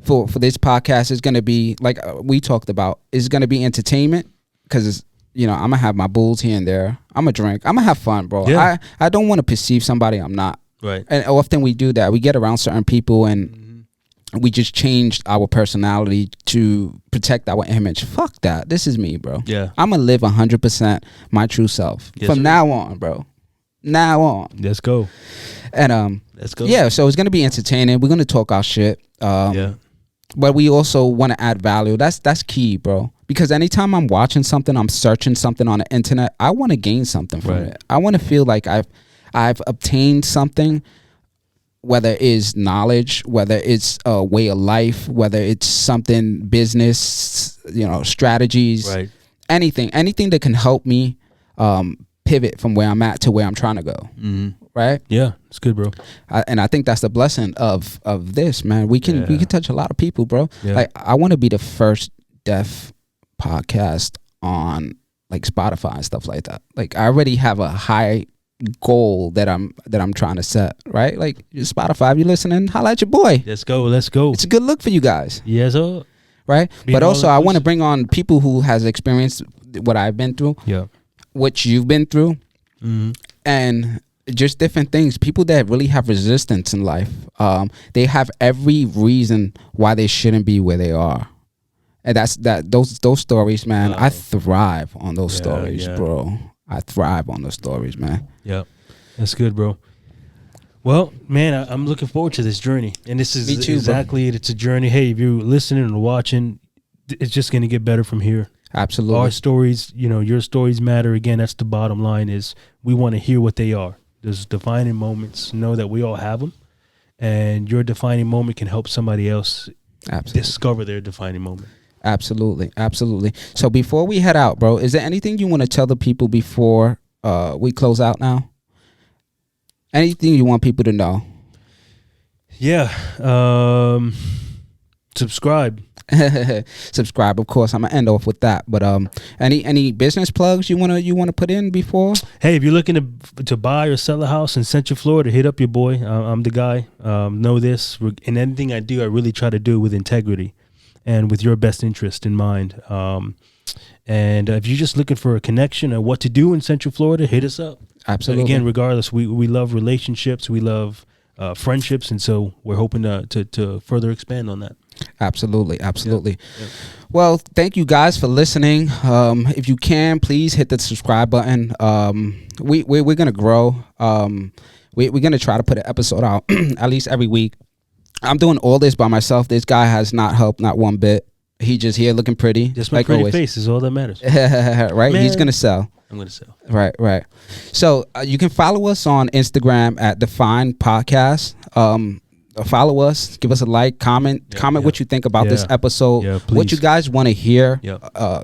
[SPEAKER 1] for this podcast, it's going to be like we talked about. It's going to be entertainment because I'm gonna have my bulls here and there. I'm gonna drink. I'm gonna have fun, bro.
[SPEAKER 2] Yeah.
[SPEAKER 1] I don't want to perceive somebody I'm not.
[SPEAKER 2] Right.
[SPEAKER 1] And often we do that. We get around certain people and we just changed our personality to protect our image. Fuck that. This is me, bro.
[SPEAKER 2] Yeah.
[SPEAKER 1] I'm gonna live 100% my true self from now on, bro. Now on.
[SPEAKER 2] Let's go.
[SPEAKER 1] And
[SPEAKER 2] let's go.
[SPEAKER 1] Yeah, so it's gonna be entertaining. We're gonna talk our shit.
[SPEAKER 2] Yeah.
[SPEAKER 1] But we also want to add value. That's key, bro. Because anytime I'm watching something, I'm searching something on the internet, I want to gain something from it. I want to feel like I've obtained something, whether it's knowledge, whether it's a way of life, whether it's something business, strategies,
[SPEAKER 2] right.
[SPEAKER 1] anything that can help me pivot from where I'm at to where I'm trying to go.
[SPEAKER 2] Mm-hmm.
[SPEAKER 1] Right?
[SPEAKER 2] Yeah, it's good, bro.
[SPEAKER 1] And I think that's the blessing of this, man. We can touch a lot of people, bro.
[SPEAKER 2] Yeah.
[SPEAKER 1] Like I want to be the first deaf podcast on like Spotify and stuff like that. Like I already have a high goal that I'm trying to set, right? Like Spotify, if you're listening, holla at your boy.
[SPEAKER 2] Let's go.
[SPEAKER 1] It's a good look for you guys.
[SPEAKER 2] Yes, sir.
[SPEAKER 1] Right? But also I want to bring on people who has experienced what I've been through.
[SPEAKER 2] Yeah.
[SPEAKER 1] What you've been through. Mm-hmm. And just different things. People that really have resistance in life. They have every reason why they shouldn't be where they are. And those stories, man. I thrive on those stories, bro. I thrive on those stories, man.
[SPEAKER 2] Yeah, that's good, bro. Well, man, I'm looking forward to this journey, and this is exactly it. It's a journey. Hey, if you're listening and watching, it's just gonna get better from here.
[SPEAKER 1] Absolutely.
[SPEAKER 2] Our stories, your stories matter. Again, that's the bottom line. Is we want to hear what they are. There's defining moments. Know that we all have them, and your defining moment can help somebody else discover their defining moment.
[SPEAKER 1] Absolutely. So before we head out, bro, is there anything you want to tell the people before we close out now? Anything you want people to know?
[SPEAKER 2] Yeah. Subscribe.
[SPEAKER 1] Subscribe, of course. I'm gonna end off with that. But any business plugs you wanna put in before?
[SPEAKER 2] Hey, if you're looking to buy or sell a house in Central Florida, hit up your boy. I'm the guy. Know this. And anything I do, I really try to do with integrity and with your best interest in mind. And if you're just looking for a connection and what to do in Central Florida, hit us up.
[SPEAKER 1] Absolutely.
[SPEAKER 2] Again, regardless, we love relationships. We love friendships. And so we're hoping to further expand on that.
[SPEAKER 1] Absolutely.
[SPEAKER 2] Yep.
[SPEAKER 1] Well, thank you guys for listening. If you can, please hit the subscribe button. We're gonna grow. We're gonna try to put an episode out at least every week. I'm doing all this by myself. This guy has not helped, not one bit. He just here looking pretty.
[SPEAKER 2] Just my pretty face is all that matters.
[SPEAKER 1] Right?
[SPEAKER 2] Man,
[SPEAKER 1] he's gonna sell.
[SPEAKER 2] I'm gonna sell.
[SPEAKER 1] Right. So you can follow us on Instagram at Deafine Podcast. Follow us, give us a like, comment what you think about this episode, what you guys want to hear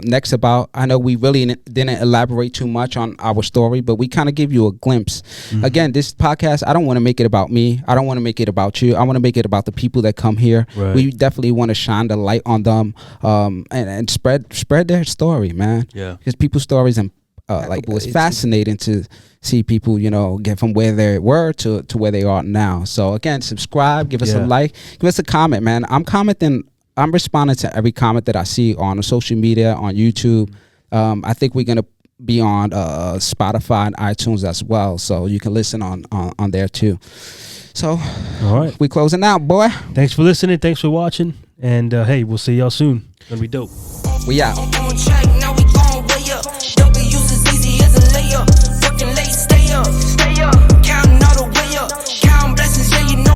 [SPEAKER 1] next about. I know we really didn't elaborate too much on our story, but we kind of give you a glimpse. Again, this podcast, I don't want to make it about me. I don't want to make it about you. I want to make it about the people that come here.
[SPEAKER 2] Right.
[SPEAKER 1] We definitely want to shine the light on them and spread their story, man.
[SPEAKER 2] Yeah,
[SPEAKER 1] because people's stories and it was fascinating to see people, get from where they were to where they are now. So again, subscribe, give us a like, give us a comment, man. I'm responding to every comment that I see on social media, on YouTube. I think we're gonna be on Spotify and iTunes as well, so you can listen on there too. So,
[SPEAKER 2] all right,
[SPEAKER 1] we closing out, boy.
[SPEAKER 2] Thanks for listening. Thanks for watching, and hey, we'll see y'all soon. Gonna be dope.
[SPEAKER 1] We out.